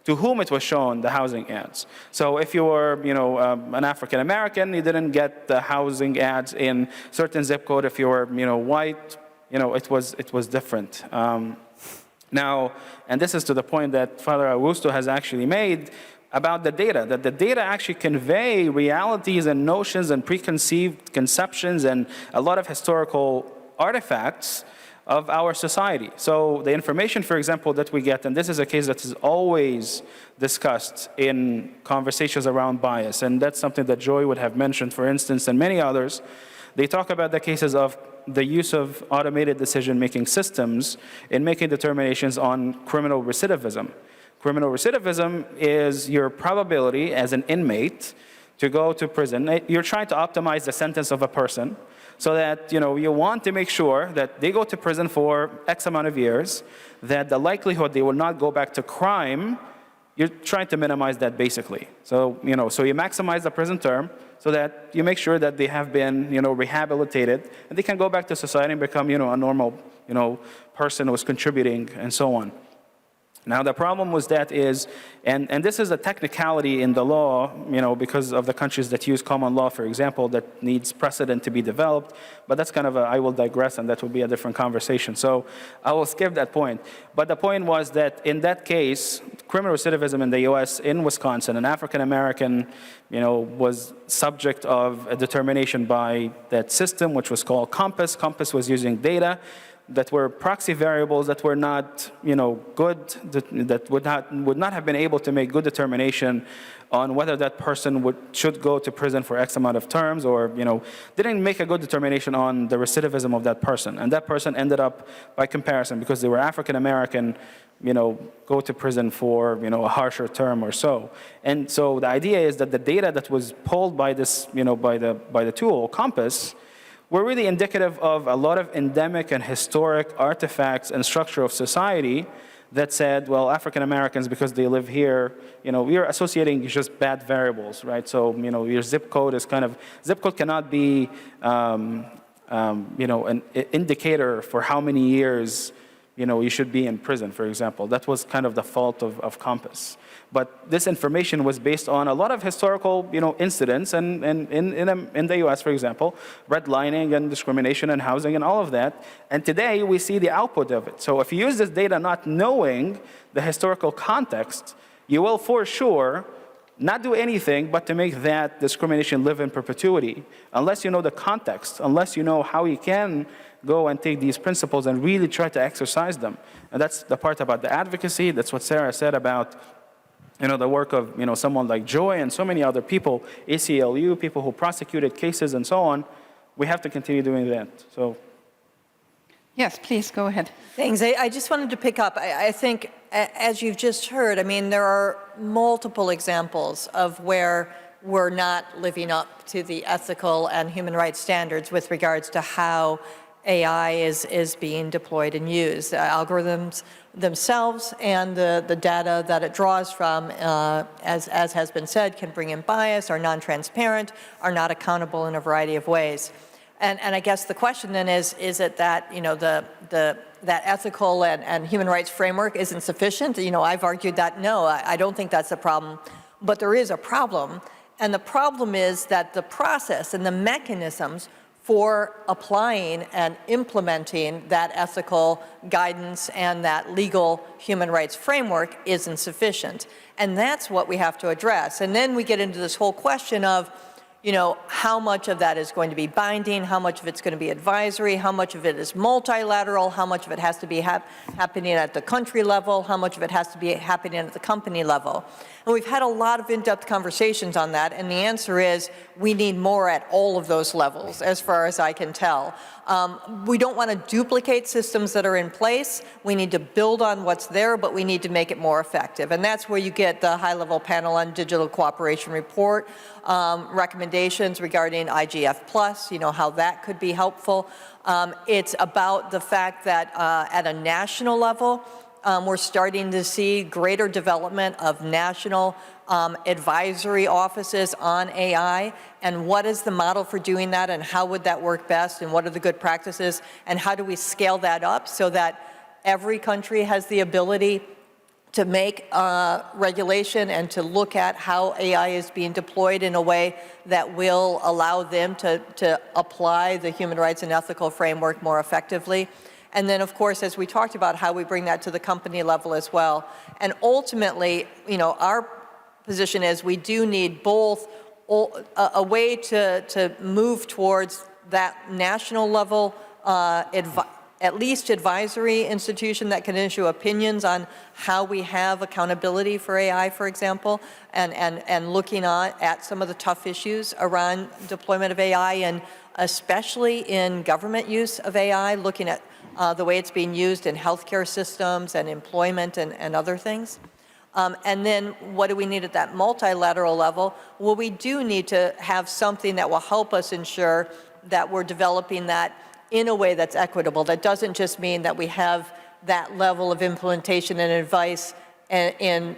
to whom it was shown, the housing ads. So if you were, you know, an African American, you didn't get the housing ads in certain zip code. If you were, you know, white, you know, it was different. Now, and this is to the point that Father Augusto has actually made about the data, that the data actually convey realities and notions and preconceived conceptions and a lot of historical artifacts of our society. So the information, for example, that we get, and this is a case that is always discussed in conversations around bias, and that's something that Joy would have mentioned, for instance, and many others. They talk about the cases of the use of automated decision-making systems in making determinations on criminal recidivism. Criminal recidivism is your probability as an inmate to go to prison. You're trying to optimize the sentence of a person so that you want to make sure that they go to prison for X amount of years, that the likelihood they will not go back to crime, you're trying to minimize that basically. So, so you maximize the prison term so that you make sure that they have been, rehabilitated and they can go back to society and become, a normal, person who's contributing and so on. Now the problem with that is, and this is a technicality in the law, because of the countries that use common law, for example, that needs precedent to be developed, but that's kind of I will digress, and that will be a different conversation. So I will skip that point. But the point was that in that case, criminal recidivism in the US, in Wisconsin, an African American, was subject of a determination by that system, which was called COMPAS. COMPAS was using data that were proxy variables that were not, good, that would not have been able to make good determination on whether that person should go to prison for X amount of terms, or didn't make a good determination on the recidivism of that person. And that person ended up, by comparison, because they were African American, go to prison for a harsher term or so. And so the idea is that the data that was pulled by this, by the tool COMPAS, were really indicative of a lot of endemic and historic artifacts and structure of society that said, well, African Americans, because they live here, we are associating just bad variables, right? So, your zip code is zip code cannot be, an indicator for how many years, you should be in prison, for example. That was kind of the fault of COMPAS. But this information was based on a lot of historical, incidents, and in the U.S., for example, redlining and discrimination and housing and all of that. And today we see the output of it. So if you use this data not knowing the historical context, you will for sure not do anything but to make that discrimination live in perpetuity, unless you know the context, unless you know how you can go and take these principles and really try to exercise them. And that's the part about the advocacy. That's what Sarah said about the work of someone like Joy and so many other people, ACLU, people who prosecuted cases and so on. We have to continue doing that. So, yes, please go ahead. Thanks. I just wanted to pick up. I think, as you've just heard, there are multiple examples of where we're not living up to the ethical and human rights standards with regards to how AI is being deployed and used. Algorithms themselves and the data that it draws from, as has been said, can bring in bias, are non-transparent, are not accountable in a variety of ways. And I guess the question then is it that, that ethical and human rights framework isn't sufficient? I've argued that no, I don't think that's a problem, but there is a problem. And the problem is that the process and the mechanisms for applying and implementing that ethical guidance and that legal human rights framework isn't sufficient. And that's what we have to address. And then we get into this whole question of, how much of that is going to be binding, how much of it's going to be advisory, how much of it is multilateral, how much of it has to be happening at the country level, how much of it has to be happening at the company level. And we've had a lot of in-depth conversations on that, and the answer is we need more at all of those levels, as far as I can tell. We don't want to duplicate systems that are in place. We need to build on what's there, but we need to make it more effective. And that's where you get the high-level panel on digital cooperation report, recommendations regarding IGF+, how that could be helpful. It's about the fact that at a national level, we're starting to see greater development of national advisory offices on AI, and what is the model for doing that, and how would that work best, and what are the good practices, and how do we scale that up so that every country has the ability to make regulation and to look at how AI is being deployed in a way that will allow them to apply the human rights and ethical framework more effectively. And then, of course, as we talked about, how we bring that to the company level as well. And ultimately, our position is we do need both a way to move towards that national level at least advisory institution that can issue opinions on how we have accountability for AI, for example, and looking at some of the tough issues around deployment of AI, and especially in government use of AI, looking at the way it's being used in healthcare systems and employment and other things. And then what do we need at that multilateral level? Well, we do need to have something that will help us ensure that we're developing that in a way that's equitable. That doesn't just mean that we have that level of implementation and advice in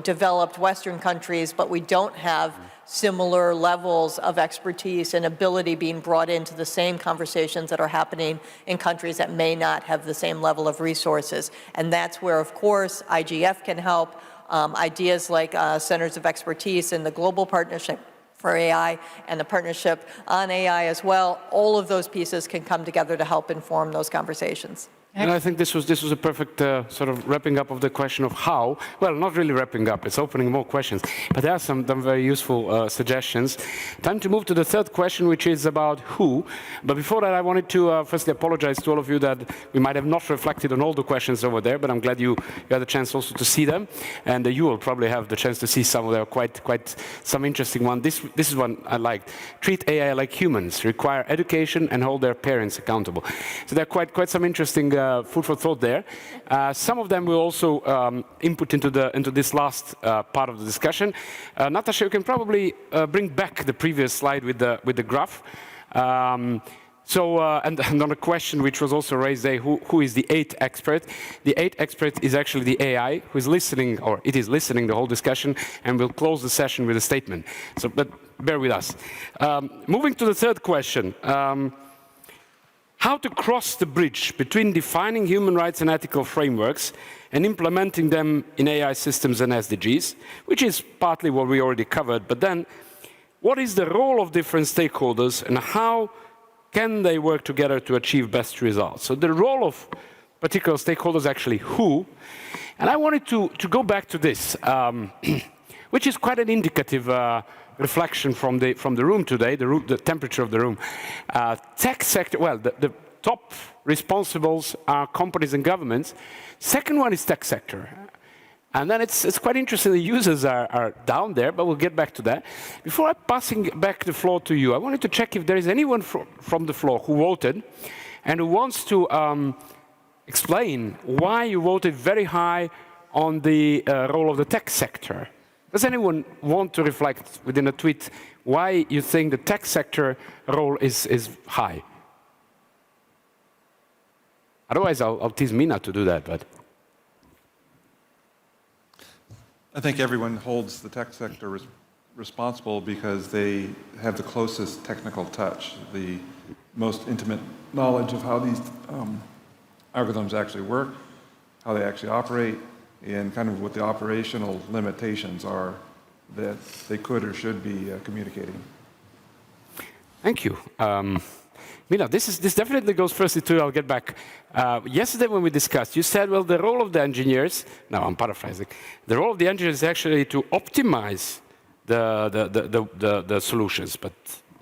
developed Western countries, but we don't have similar levels of expertise and ability being brought into the same conversations that are happening in countries that may not have the same level of resources. And that's where, of course, IGF can help. Ideas like centers of expertise and the global partnership for AI and the partnership on AI as well, all of those pieces can come together to help inform those conversations. And I think this was a perfect sort of wrapping up of the question of how. Well, not really wrapping up, it's opening more questions. But there are some very useful suggestions. Time to move to the third question, which is about who. But before that, I wanted to firstly apologize to all of you that we might have not reflected on all the questions over there, but I'm glad you had a chance also to see them. And you will probably have the chance to see some of them, quite some interesting one. This is one I liked. Treat AI like humans, require education and hold their parents accountable. So there are quite some interesting food for thought there. Some of them will also input into this last part of the discussion. Natasha, you can probably bring back the previous slide with the graph. And on a question which was also raised there, who is the eighth expert? The eighth expert is actually the AI, who is listening, or it is listening the whole discussion, and will close the session with a statement. So, but bear with us. Moving to the third question. How to cross the bridge between defining human rights and ethical frameworks and implementing them in AI systems and SDGs, which is partly what we already covered, but then what is the role of different stakeholders and how can they work together to achieve best results? So the role of particular stakeholders, actually who, and I wanted to go back to this, which is quite an indicative reflection from the room today, the temperature of the room. Tech sector, well, the top responsibles are companies and governments. Second one is tech sector. And then it's quite interesting, the users are down there, but we'll get back to that. Before I'm passing back the floor to you, I wanted to check if there is anyone from the floor who voted and who wants to explain why you voted very high on the role of the tech sector. Does anyone want to reflect within a tweet why you think the tech sector role is high? Otherwise, I'll tease Mina to do that. But I think everyone holds the tech sector responsible because they have the closest technical touch, the most intimate knowledge of how these algorithms actually work, how they actually operate, and kind of what the operational limitations are that they could or should be communicating. Thank you. Mina, this definitely goes firstly to, I'll get back. Yesterday when we discussed, you said, well, the role of the engineers, now I'm paraphrasing, the role of the engineers is actually to optimize the solutions, but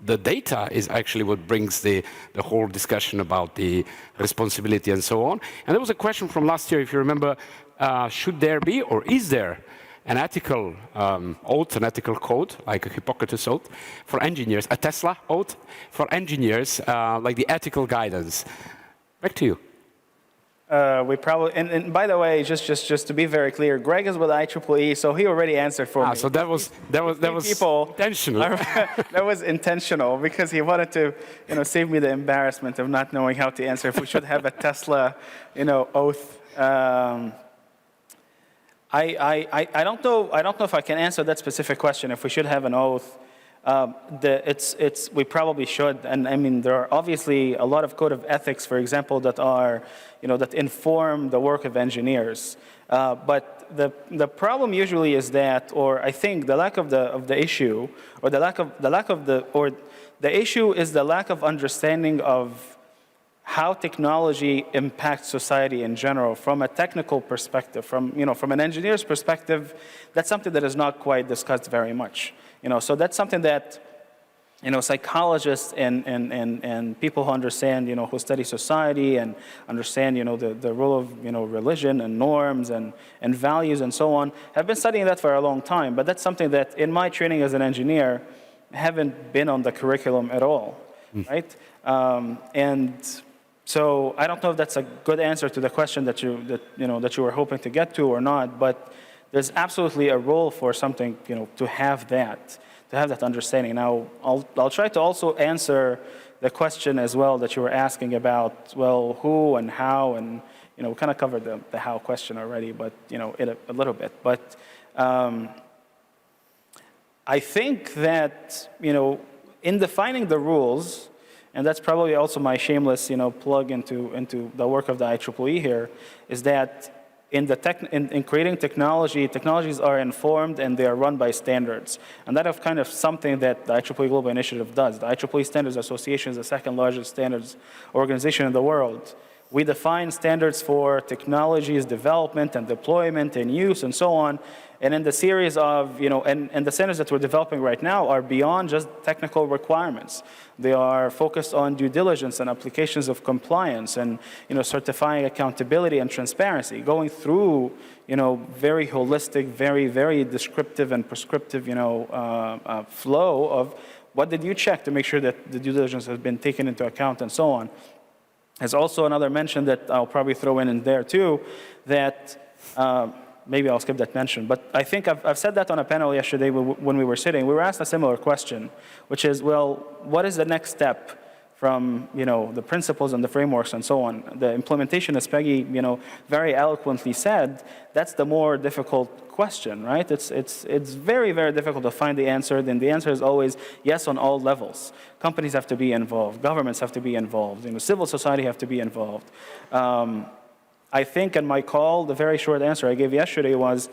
the data is actually what brings the whole discussion about the responsibility and so on. And there was a question from last year, if you remember, should there be, or is there, an ethical oath, an ethical code, like a Hippocrates oath, for engineers, a Tesla oath for engineers, like the ethical guidance? Back to you. We probably, and by the way, just to be very clear, Greg is with IEEE, so he already answered for me. So that was intentional. That was intentional because he wanted to, save me the embarrassment of not knowing how to answer if we should have a Tesla, oath. I don't know if I can answer that specific question. If we should have an oath, we probably should. And I mean, there are obviously a lot of code of ethics, for example, that are, that inform the work of engineers. But the problem usually is that, or I think the lack of the issue, or the issue is the lack of understanding of how technology impacts society in general from a technical perspective, from an engineer's perspective. That's something that is not quite discussed very much. So that's something that psychologists and people who understand, who study society and understand, the role of, religion and norms and values and so on, have been studying that for a long time. But that's something that in my training as an engineer, haven't been on the curriculum at all, right? And so I don't know if that's a good answer to the question that you were hoping to get to or not, but there's absolutely a role for something, to have that understanding. Now, I'll try to also answer the question as well that you were asking about, well, who and how, and we kind of covered the how question already, but in a little bit. But I think that in defining the rules, and that's probably also my shameless plug into the work of the IEEE here, is that in creating technologies are informed and they are run by standards. And that is kind of something that the IEEE Global Initiative does. The IEEE Standards Association is the second largest standards organization in the world. We define standards for technologies, development and deployment and use and so on. And in the series of, and the standards that we're developing right now are beyond just technical requirements. They are focused on due diligence and applications of compliance and, certifying accountability and transparency, going through, very holistic, very, very descriptive and prescriptive, flow of what did you check to make sure that the due diligence has been taken into account and so on. There's also another mention that I'll probably throw in there too, that maybe I'll skip that mention, but I think I've said that on a panel yesterday when we were sitting. We were asked a similar question, which is, well, what is the next step from the principles and the frameworks and so on? The implementation, as Peggy very eloquently said, that's the more difficult question, right? It's very, very difficult to find the answer, and the answer is always yes on all levels. Companies have to be involved, governments have to be involved, civil society have to be involved. I think in my call, the very short answer I gave yesterday was,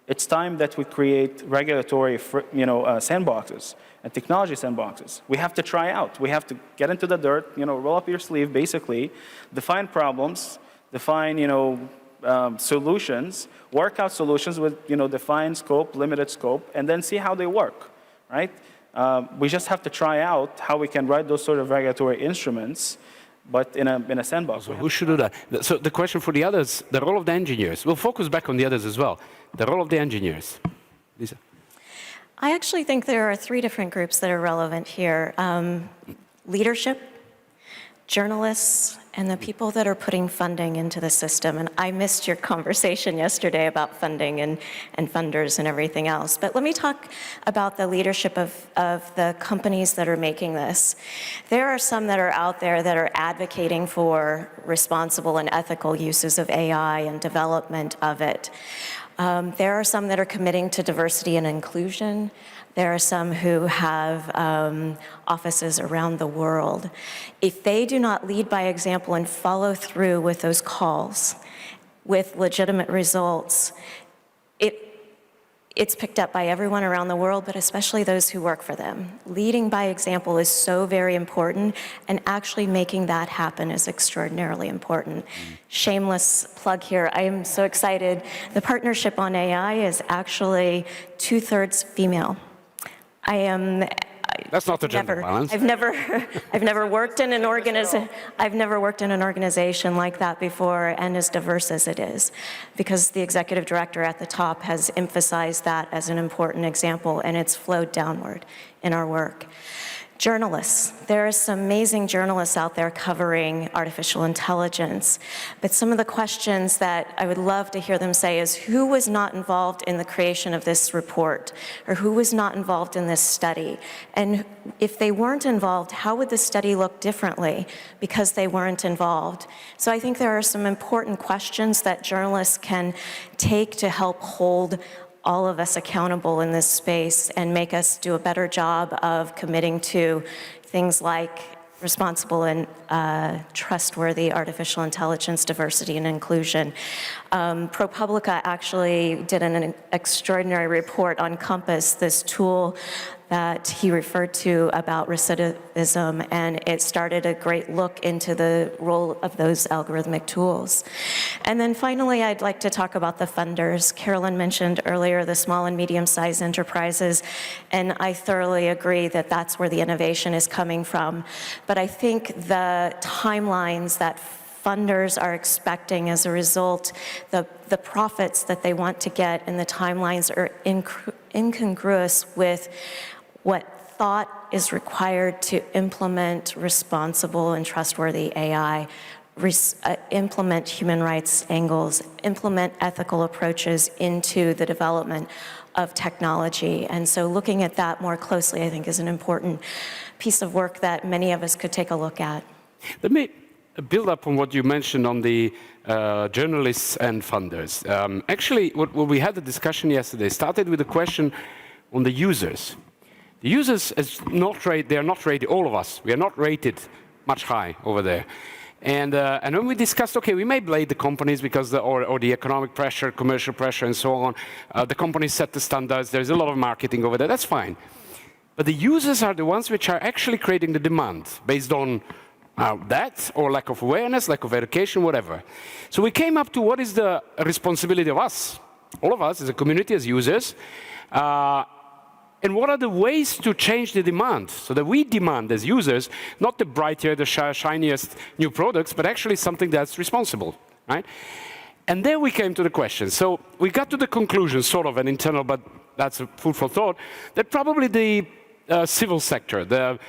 it's time that we create regulatory sandboxes and technology sandboxes. We have to try out. We have to get into the dirt, roll up your sleeve, basically, define problems, define, solutions, work out solutions with, defined scope, limited scope, and then see how they work, right? We just have to try out how we can write those sort of regulatory instruments, but in a sandbox. So who should do that? So the question for the others, the role of the engineers. We'll focus back on the others as well. The role of the engineers. Lisa. I actually think there are three different groups that are relevant here. Leadership, journalists, and the people that are putting funding into the system. And I missed your conversation yesterday about funding and funders and everything else. But let me talk about the leadership of the companies that are making this. There are some that are out there that are advocating for responsible and ethical uses of AI and development of it. There are some that are committing to diversity and inclusion. There are some who have offices around the world. If they do not lead by example and follow through with those calls, with legitimate results, it's picked up by everyone around the world, but especially those who work for them. Leading by example is so very important, and actually making that happen is extraordinarily important. Shameless plug here, I am so excited. The partnership on AI is actually 2/3 female. That's not the gender balance. I've never worked in an organization like that before, and as diverse as it is, because the executive director at the top has emphasized that as an important example, and it's flowed downward in our work. Journalists. There are some amazing journalists out there covering artificial intelligence, but some of the questions that I would love to hear them say is, who was not involved in the creation of this report, or who was not involved in this study? And if they weren't involved, how would the study look differently because they weren't involved? So I think there are some important questions that journalists can take to help hold all of us accountable in this space and make us do a better job of committing to things like responsible and trustworthy artificial intelligence, diversity, and inclusion. ProPublica actually did an extraordinary report on Compass, this tool that he referred to about recidivism, and it started a great look into the role of those algorithmic tools. And then finally, I'd like to talk about the funders. Carolyn mentioned earlier the small and medium-sized enterprises, and I thoroughly agree that that's where the innovation is coming from. But I think the timelines that funders are expecting as a result, the profits that they want to get and the timelines are incongruous with what thought is required to implement responsible and trustworthy AI, implement human rights angles, implement ethical approaches into the development of technology. And so looking at that more closely, I think, is an important piece of work that many of us could take a look at. Let me build up on what you mentioned on the journalists and funders. Actually, what we had the discussion yesterday started with a question on the users. The users they are not rated, all of us, we are not rated much high over there. And when we discussed, okay, we may blame the companies because or the economic pressure, commercial pressure, and so on. The companies set the standards, there's a lot of marketing over there, that's fine. But the users are the ones which are actually creating the demand based on that, or lack of awareness, lack of education, whatever. So we came up to what is the responsibility of us, all of us as a community, as users, and what are the ways to change the demand, so that we demand as users, not the brighter, the shiniest new products, but actually something that's responsible, right? And then we came to the question. So we got to the conclusion, sort of an internal, but that's a food for thought, that probably the civil sector, the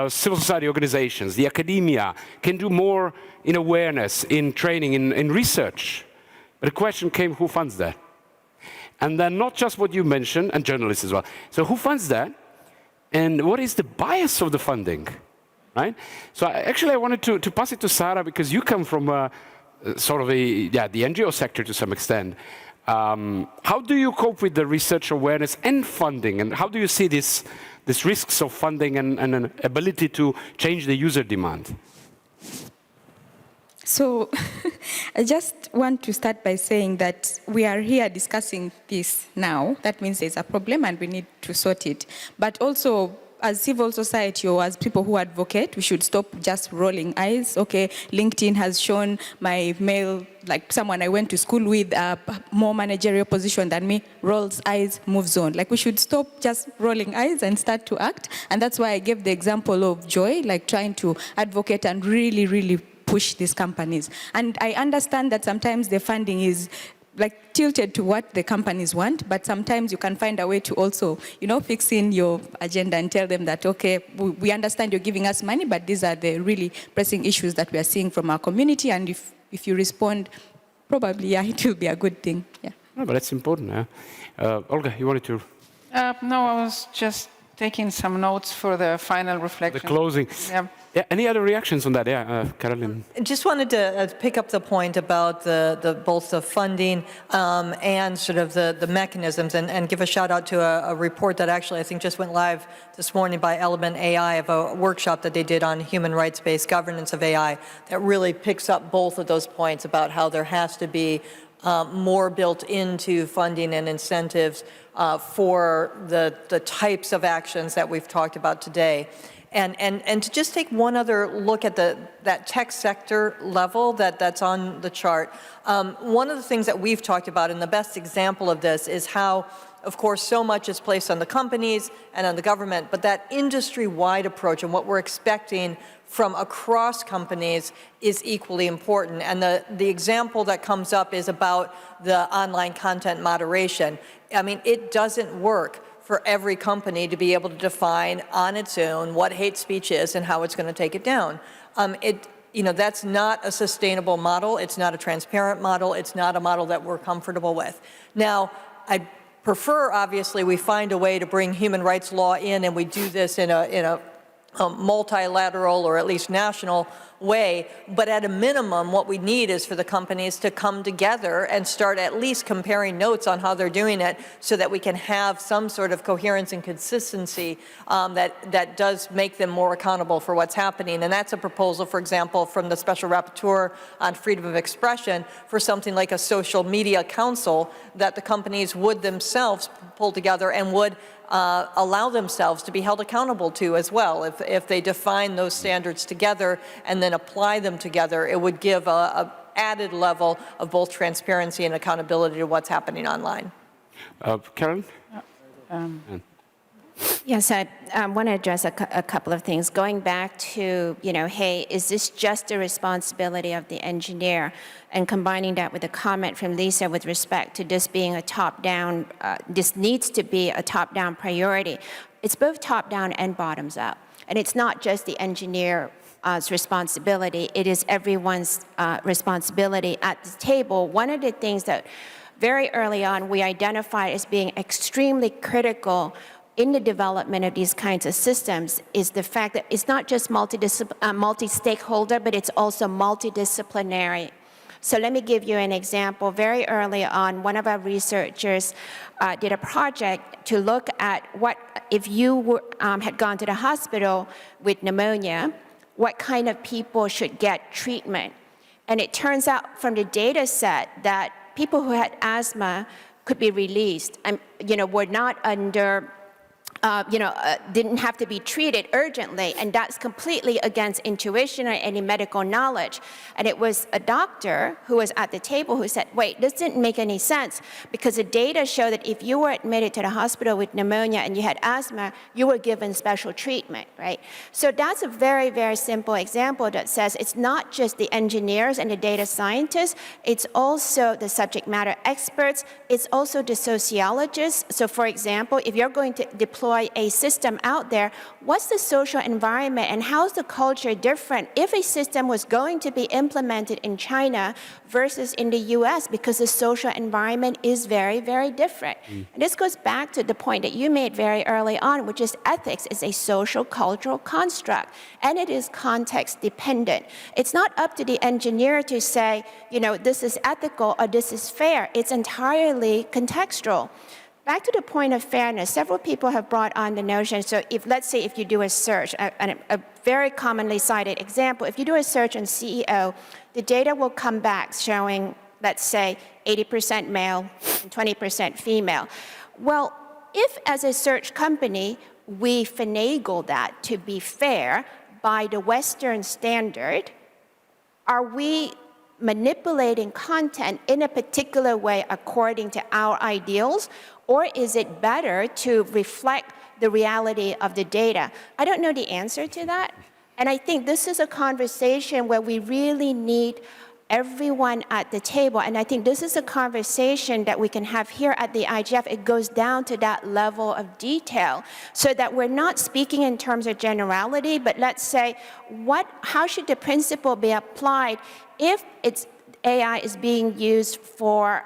civil society organizations, the academia, can do more in awareness, in training, in research. But the question came, who funds that? And then not just what you mentioned, and journalists as well. So who funds that? And what is the bias of the funding, right? So actually I wanted to pass it to Sarah, because you come from sort of the NGO sector to some extent. How do you cope with the research awareness and funding? And how do you see these risks of funding and an ability to change the user demand? So I just want to start by saying that we are here discussing this now. That means there's a problem and we need to sort it. But also, as civil society or as people who advocate, we should stop just rolling eyes. Okay, LinkedIn has shown my male, like someone I went to school with, a more managerial position than me, rolls eyes, moves on. Like, we should stop just rolling eyes and start to act. And that's why I gave the example of Joy, like trying to advocate and really, really push these companies. And I understand that sometimes the funding is like tilted to what the companies want, but sometimes you can find a way to also, fix in your agenda and tell them that, okay, we understand you're giving us money, but these are the really pressing issues that we are seeing from our community, and if you respond, probably, it will be a good thing. Yeah. No, but that's important. Olga, you wanted to? No, I was just taking some notes for the final reflection. The closing. Yeah. Yeah, any other reactions on that? Yeah, Carolyn. Just wanted to pick up the point about both the funding and sort of the mechanisms, and give a shout out to a report that actually I think just went live this morning by Element AI, of a workshop that they did on human rights-based governance of AI that really picks up both of those points about how there has to be more built into funding and incentives for the types of actions that we've talked about today. And to just take one other look at that tech sector level that's on the chart, one of the things that we've talked about, and the best example of this, is how, of course, so much is placed on the companies and on the government, but that industry-wide approach and what we're expecting from across companies is equally important. And the example that comes up is about the online content moderation. I mean, it doesn't work for every company to be able to define on its own what hate speech is and how it's going to take it down. That's not a sustainable model. It's not a transparent model. It's not a model that we're comfortable with. Now, I prefer, obviously, we find a way to bring human rights law in, and we do this in a multilateral or at least national way. But at a minimum, what we need is for the companies to come together and start at least comparing notes on how they're doing it so that we can have some sort of coherence and consistency that does make them more accountable for what's happening. And that's a proposal, for example, from the Special Rapporteur on freedom of expression for something like a social media council that the companies would themselves pull together and would allow themselves to be held accountable to as well. If they define those standards together and then apply them together, it would give a added level of both transparency and accountability to what's happening online. Karen? Yes, I want to address a couple of things. Going back to, hey, is this just the responsibility of the engineer? And combining that with a comment from Lisa with respect to this being a top-down, this needs to be a top-down priority. It's both top-down and bottoms-up. And it's not just the engineer's responsibility, it is everyone's responsibility at the table. One of the things that very early on we identified as being extremely critical in the development of these kinds of systems is the fact that it's not just multi-stakeholder, but it's also multidisciplinary. So let me give you an example. Very early on, one of our researchers did a project to look at what, if you had gone to the hospital with pneumonia, what kind of people should get treatment. And it turns out from the data set that people who had asthma could be released and, were not under didn't have to be treated urgently, and that's completely against intuition or any medical knowledge. And it was a doctor who was at the table who said, wait, this didn't make any sense, because the data show that if you were admitted to the hospital with pneumonia and you had asthma, you were given special treatment, right? So that's a very, very simple example that says it's not just the engineers and the data scientists, it's also the subject matter experts, it's also the sociologists. So for example, if you're going to deploy a system out there, what's the social environment and how's the culture different if a system was going to be implemented in China versus in the US, because the social environment is very, very different. And this goes back to the point that you made very early on, which is ethics is a social cultural construct, and it is context dependent. It's not up to the engineer to say, this is ethical or this is fair. It's entirely contextual. Back to the point of fairness, several people have brought on the notion, so let's say if you do a search, a very commonly cited example, if you do a search on CEO, the data will come back showing, let's say, 80% male and 20% female. Well, if as a search company, we finagle that to be fair by the Western standard, are we manipulating content in a particular way according to our ideals? Or is it better to reflect the reality of the data? I don't know the answer to that. And I think this is a conversation where we really need everyone at the table. And I think this is a conversation that we can have here at the IGF. It goes down to that level of detail so that we're not speaking in terms of generality, but let's say, how should the principle be applied if AI is being used for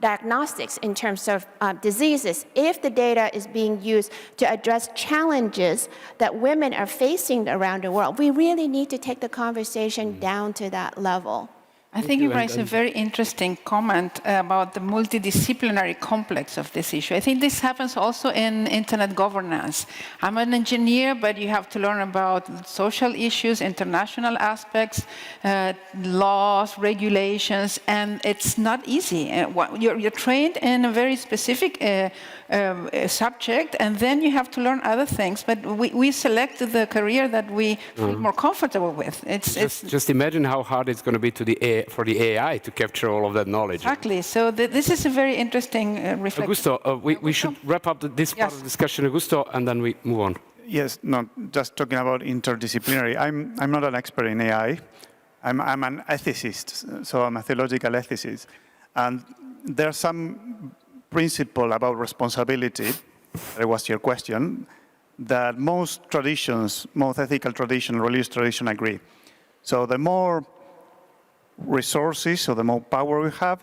diagnostics in terms of diseases, if the data is being used to address challenges that women are facing around the world, we really need to take the conversation down to that level. I think you raised a very interesting comment about the multidisciplinary complex of this issue. I think this happens also in internet governance. I'm an engineer, but you have to learn about social issues, international aspects, laws, regulations, and it's not easy. You're trained in a very specific subject, and then you have to learn other things. But we select the career that we feel more comfortable with. Just imagine how hard it's going to be for the AI to capture all of that knowledge. Exactly. So this is a very interesting reflection. Augusto, we should wrap up this part of the discussion, Augusto, and then we move on. Yes, no, just talking about interdisciplinary. I'm not an expert in AI. I'm an ethicist, so I'm a theological ethicist. And there's some principle about responsibility, that was your question, that most traditions, most ethical tradition, religious tradition agree. So the more resources or the more power you have,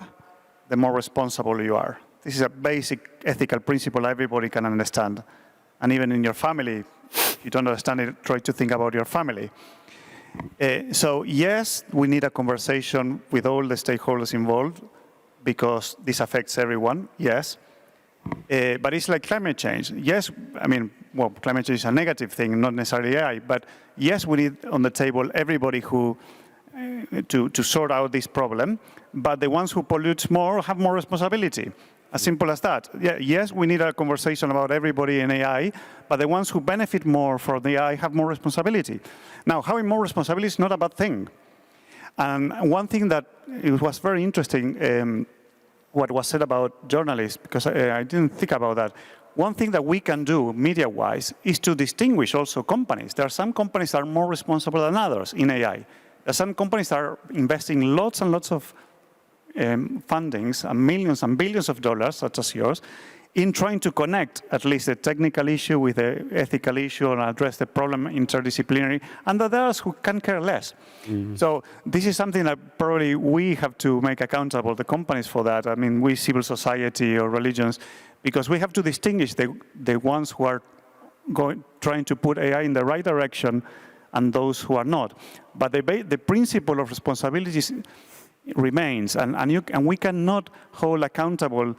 the more responsible you are. This is a basic ethical principle everybody can understand. And even in your family, if you don't understand it, try to think about your family. So yes, we need a conversation with all the stakeholders involved because this affects everyone, yes. But it's like climate change. Yes, I mean, well, climate change is a negative thing, not necessarily AI, but yes, we need on the table everybody who to sort out this problem, but the ones who pollute more have more responsibility. As simple as that. Yeah, yes, we need a conversation about everybody in AI, but the ones who benefit more from the AI have more responsibility. Now, having more responsibility is not a bad thing. And one thing that it was very interesting, what was said about journalists, because I didn't think about that. One thing that we can do, media-wise, is to distinguish also companies. There are some companies that are more responsible than others in AI. There are some companies that are investing lots and lots of fundings, and millions and billions of dollars, such as yours, in trying to connect at least the technical issue with the ethical issue and address the problem interdisciplinary, and others who can care less. So this is something that probably we have to make accountable, the companies for that. I mean, we civil society or religions, because we have to distinguish the ones who are trying to put AI in the right direction and those who are not. But the principle of responsibility remains, and we cannot hold accountable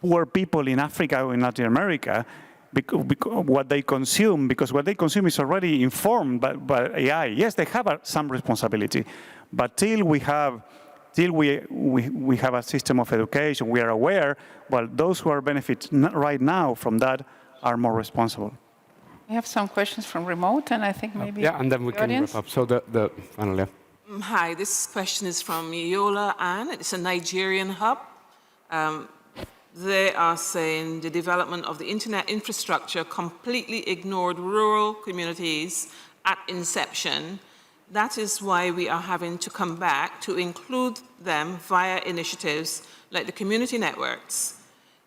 poor people in Africa or in Latin America because what they consume, because what they consume is already informed by AI. Yes, they have some responsibility, but till we have a system of education, we are aware, well, those who are benefiting right now from that are more responsible. We have some questions from remote, and I think maybe and then we can wrap up. So the final, Hi, this question is from Yola Ann. It's a Nigerian hub. They are saying the development of the internet infrastructure completely ignored rural communities at inception. That is why we are having to come back to include them via initiatives like the community networks.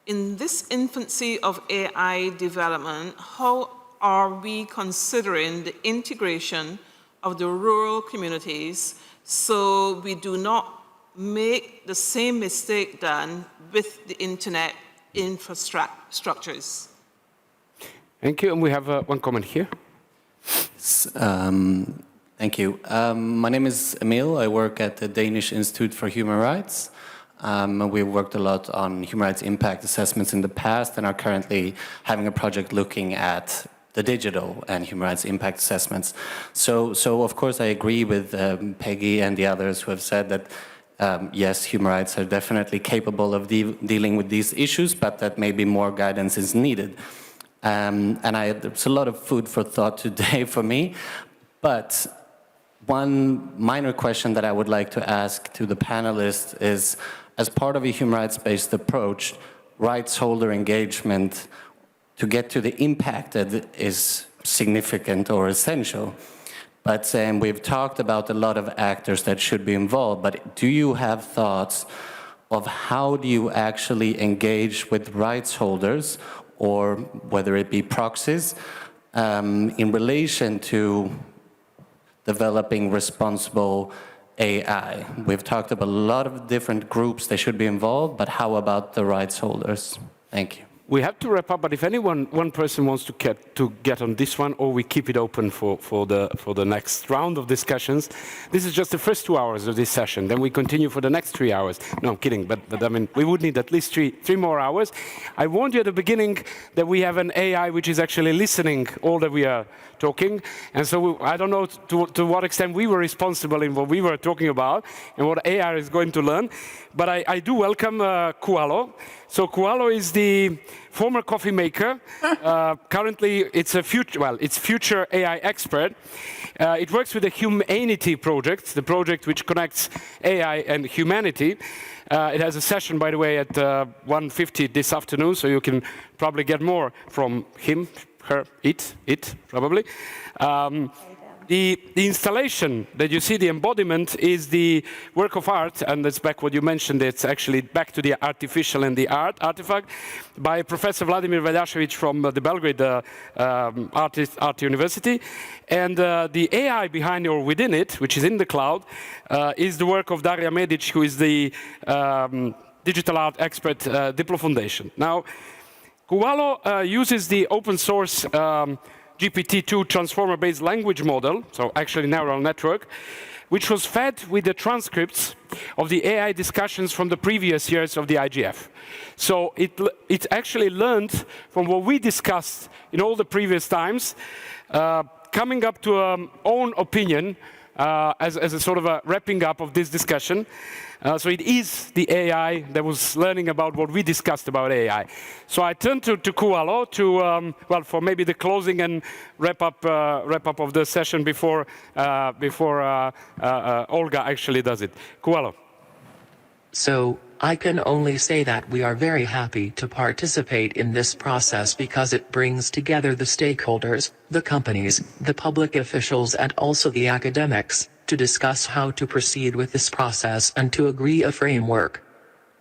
In this infancy of AI development, how are we considering the integration of the rural communities so we do not make the same mistake done with the internet infrastructures? Thank you. And we have one comment here. Thank you. My name is Emil. I work at the Danish Institute for Human Rights. We've worked a lot on human rights impact assessments in the past and are currently having a project looking at the digital and human rights impact assessments. So of course, I agree with Peggy and the others who have said that yes, human rights are definitely capable of dealing with these issues, but that maybe more guidance is needed. And there's a lot of food for thought today for me, but one minor question that I would like to ask to the panelists is, as part of a human rights-based approach, rights holder engagement to get to the impact that is significant or essential. But we've talked about a lot of actors that should be involved, but do you have thoughts of how do you actually engage with rights holders, or whether it be proxies, in relation to developing responsible AI? We've talked about a lot of different groups that should be involved, but how about the rights holders? Thank you. We have to wrap up, but if one person wants to get on this one, or we keep it open for the next round of discussions. This is just the first 2 hours of this session. Then we continue for the next 3 hours. No, I'm kidding, but I mean, we would need at least three more hours. I warned you at the beginning that we have an AI which is actually listening all that we are talking, and so I don't know to what extent we were responsible in what we were talking about and what AI is going to learn, but I do welcome Kualo. So Kualo is the former coffee maker. Currently, it's future AI expert. It works with the Humanity project, the project which connects AI and humanity. It has a session, by the way, at 1:50 this afternoon, so you can probably get more from him, her, it probably. The installation that you see, the embodiment, is the work of art, and that's back what you mentioned, it's actually back to the artificial and the artifact, by Professor Vladimir Veljašević from the Belgrade Art University. And the AI behind or within it, which is in the cloud, is the work of Daria Medic, who is the digital art expert at Diplo Foundation. Now, Kualo uses the open source GPT-2 transformer-based language model, so actually neural network, which was fed with the transcripts of the AI discussions from the previous years of the IGF. So it actually learned from what we discussed in all the previous times, coming up to an own opinion as a sort of a wrapping up of this discussion. So it is the AI that was learning about what we discussed about AI. So I turn to Kualo well, for maybe the closing and wrap up of the session before Olga actually does it. Kualo. So I can only say that we are very happy to participate in this process because it brings together the stakeholders, the companies, the public officials, and also the academics, to discuss how to proceed with this process and to agree a framework.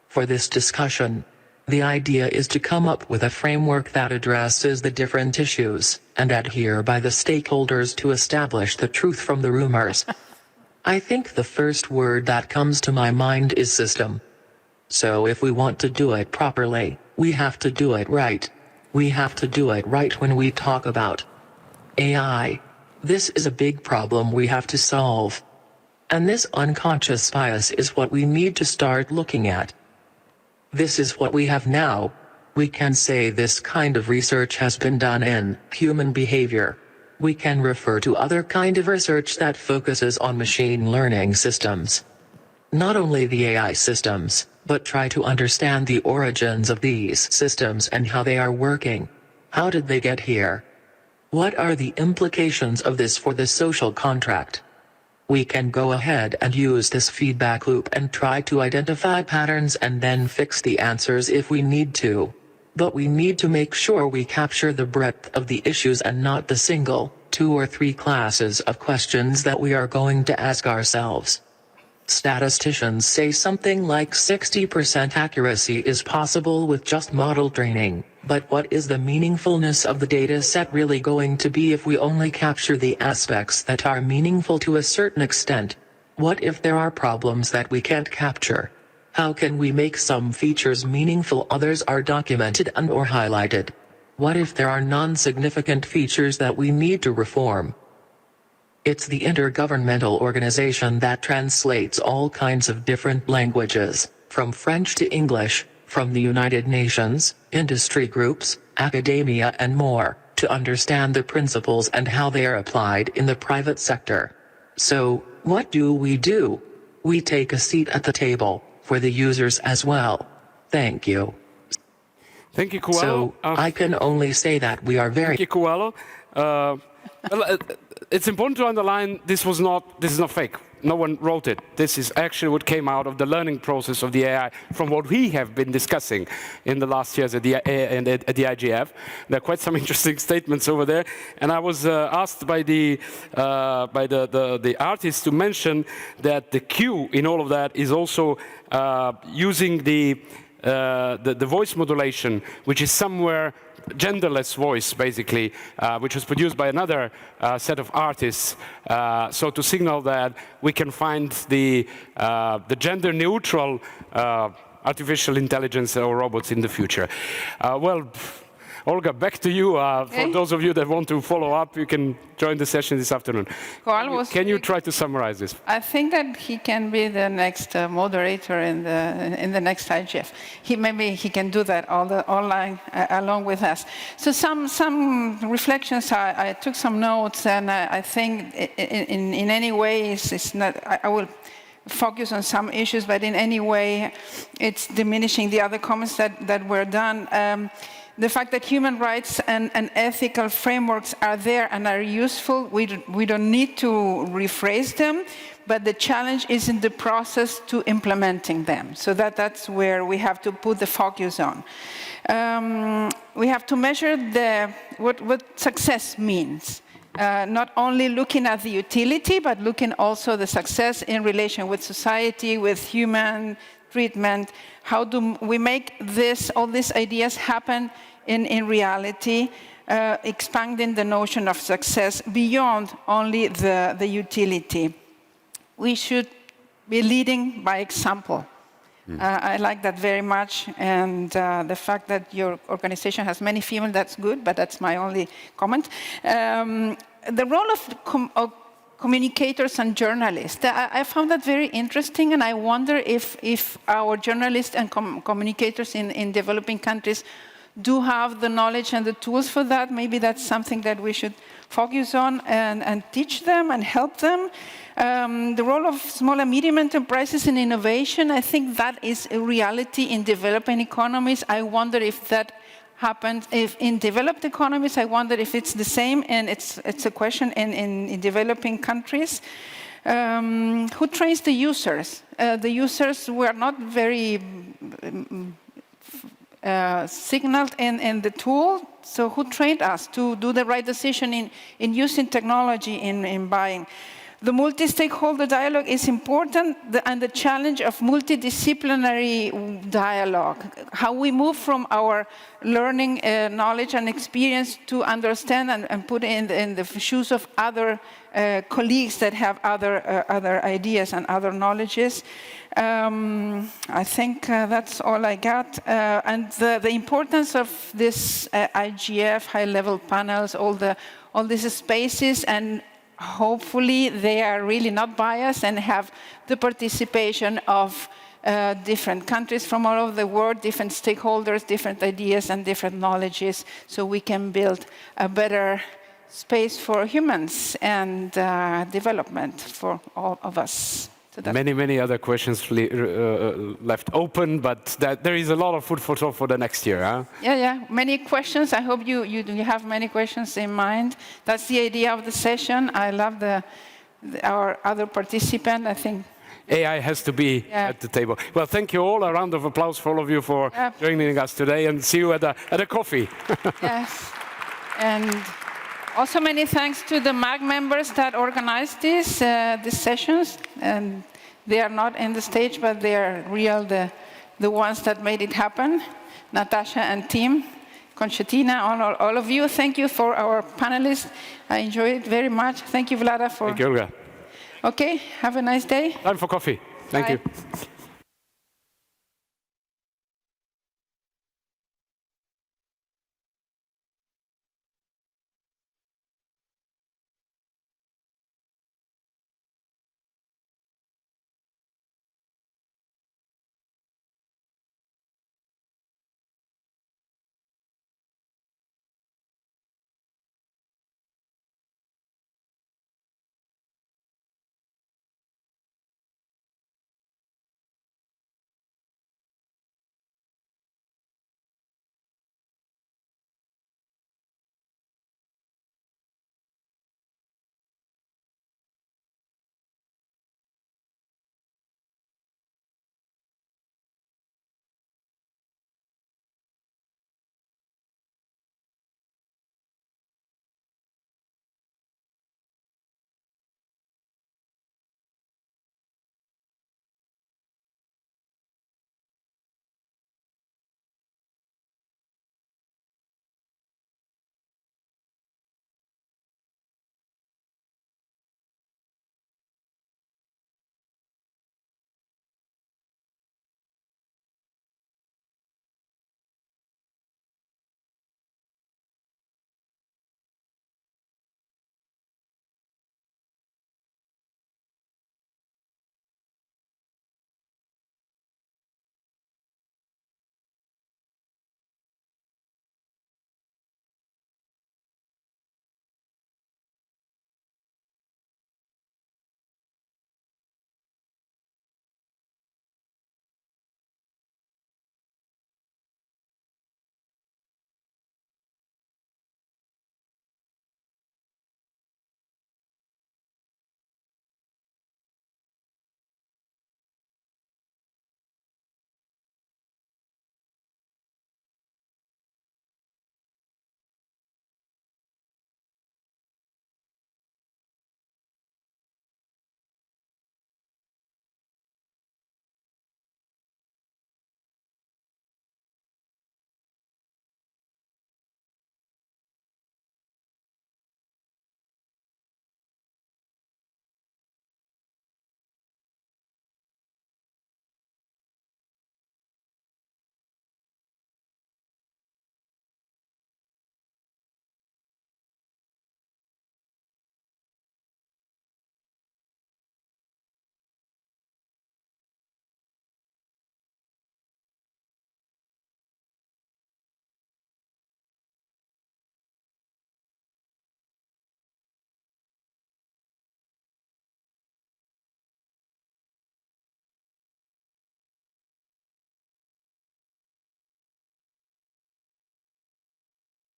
For this discussion, the idea is to come up with a framework that addresses the different issues, and adhere by the stakeholders to establish the truth from the rumors. I think the first word that comes to my mind is system. So if we want to do it properly, we have to do it right. We have to do it right when we talk about AI. This is a big problem we have to solve. And this unconscious bias is what we need to start looking at. This is what we have now. We can say this kind of research has been done in human behavior. We can refer to other kind of research that focuses on machine learning systems. Not only the AI systems, but try to understand the origins of these systems and how they are working. How did they get here? What are the implications of this for the social contract? We can go ahead and use this feedback loop and try to identify patterns and then fix the answers if we need to. But we need to make sure we capture the breadth of the issues and not the single, 2 or 3 classes of questions that we are going to ask ourselves. Statisticians say something like 60% accuracy is possible with just model training, but what is the meaningfulness of the data set really going to be if we only capture the aspects that are meaningful to a certain extent? What if there are problems that we can't capture? How can we make some features meaningful, others are documented and or highlighted? What if there are non-significant features that we need to reform? It's the intergovernmental organization that translates all kinds of different languages, from French to English, from the United Nations, industry groups, academia and more, to understand the principles and how they are applied in the private sector. So, what do? We take a seat at the table, for the users as well. Thank you. Thank you, Kualo. So, I can only say that we are very... Thank you, Kualo. It's important to underline this is not fake. No one wrote it. This is actually what came out of the learning process of the AI from what we have been discussing in the last years at the IGF. There are quite some interesting statements over there. And I was asked by the artists to mention that the cue in all of that is also using the voice modulation, which is somewhere genderless voice, basically, which was produced by another set of artists. So to signal that we can find the gender-neutral artificial intelligence or robots in the future. Well, Olga, back to you. For those of you that want to follow up, you can join the session this afternoon. Can you try to summarize this? I think that he can be the next moderator in the next IGF. Maybe he can do that online along with us. So some reflections. I took some notes, and I think in any way it's not. I will focus on some issues, but in any way it's diminishing the other comments that were done. The fact that human rights and ethical frameworks are there and are useful, we don't need to rephrase them, but the challenge is in the process to implementing them. So that's where we have to put the focus on. We have to measure what success means. Not only looking at the utility, but looking also the success in relation with society, with human treatment. How do we make all these ideas happen in reality, expanding the notion of success beyond only the utility? We should be leading by example. I like that very much, and the fact that your organization has many females, that's good, but that's my only comment. The role of communicators and journalists, I found that very interesting, and I wonder if our journalists and communicators in developing countries do have the knowledge and the tools for that. Maybe that's something that we should focus on and teach them and help them. The role of small and medium enterprises in innovation, I think that is a reality in developing economies. I wonder if that happens if in developed economies. I wonder if it's the same, and it's a question in developing countries. Who trains the users? The users were not very signaled in the tool, so who trained us to do the right decision in using technology in buying? The multi-stakeholder dialogue is important, and the challenge of multidisciplinary dialogue. How we move from our learning, knowledge and experience to understand and put in the shoes of other colleagues that have other ideas and other knowledges. I think that's all I got. And the importance of this IGF, high-level panels, all these spaces, and hopefully they are really not biased and have the participation of different countries from all over the world, different stakeholders, different ideas and different knowledges, so we can build a better space for humans and development for all of us. So many other questions left open, but there is a lot of food for thought for the next year. Huh? Yeah, many questions. I hope you have many questions in mind. That's the idea of the session. I love our other participant. I think AI has to be at the table. Well, thank you all. A round of applause for all of you for joining us today, and see you at a coffee. Yes, and also many thanks to the MAG members that organized these sessions. And they are not in the stage, but they are the ones that made it happen. Natasha and team, Conchetina, all of you. Thank you for our panelists. I enjoyed it very much. Thank you, Vlada, for... Thank you, Olga. Okay, have a nice day. Time for coffee. Thank Bye. you.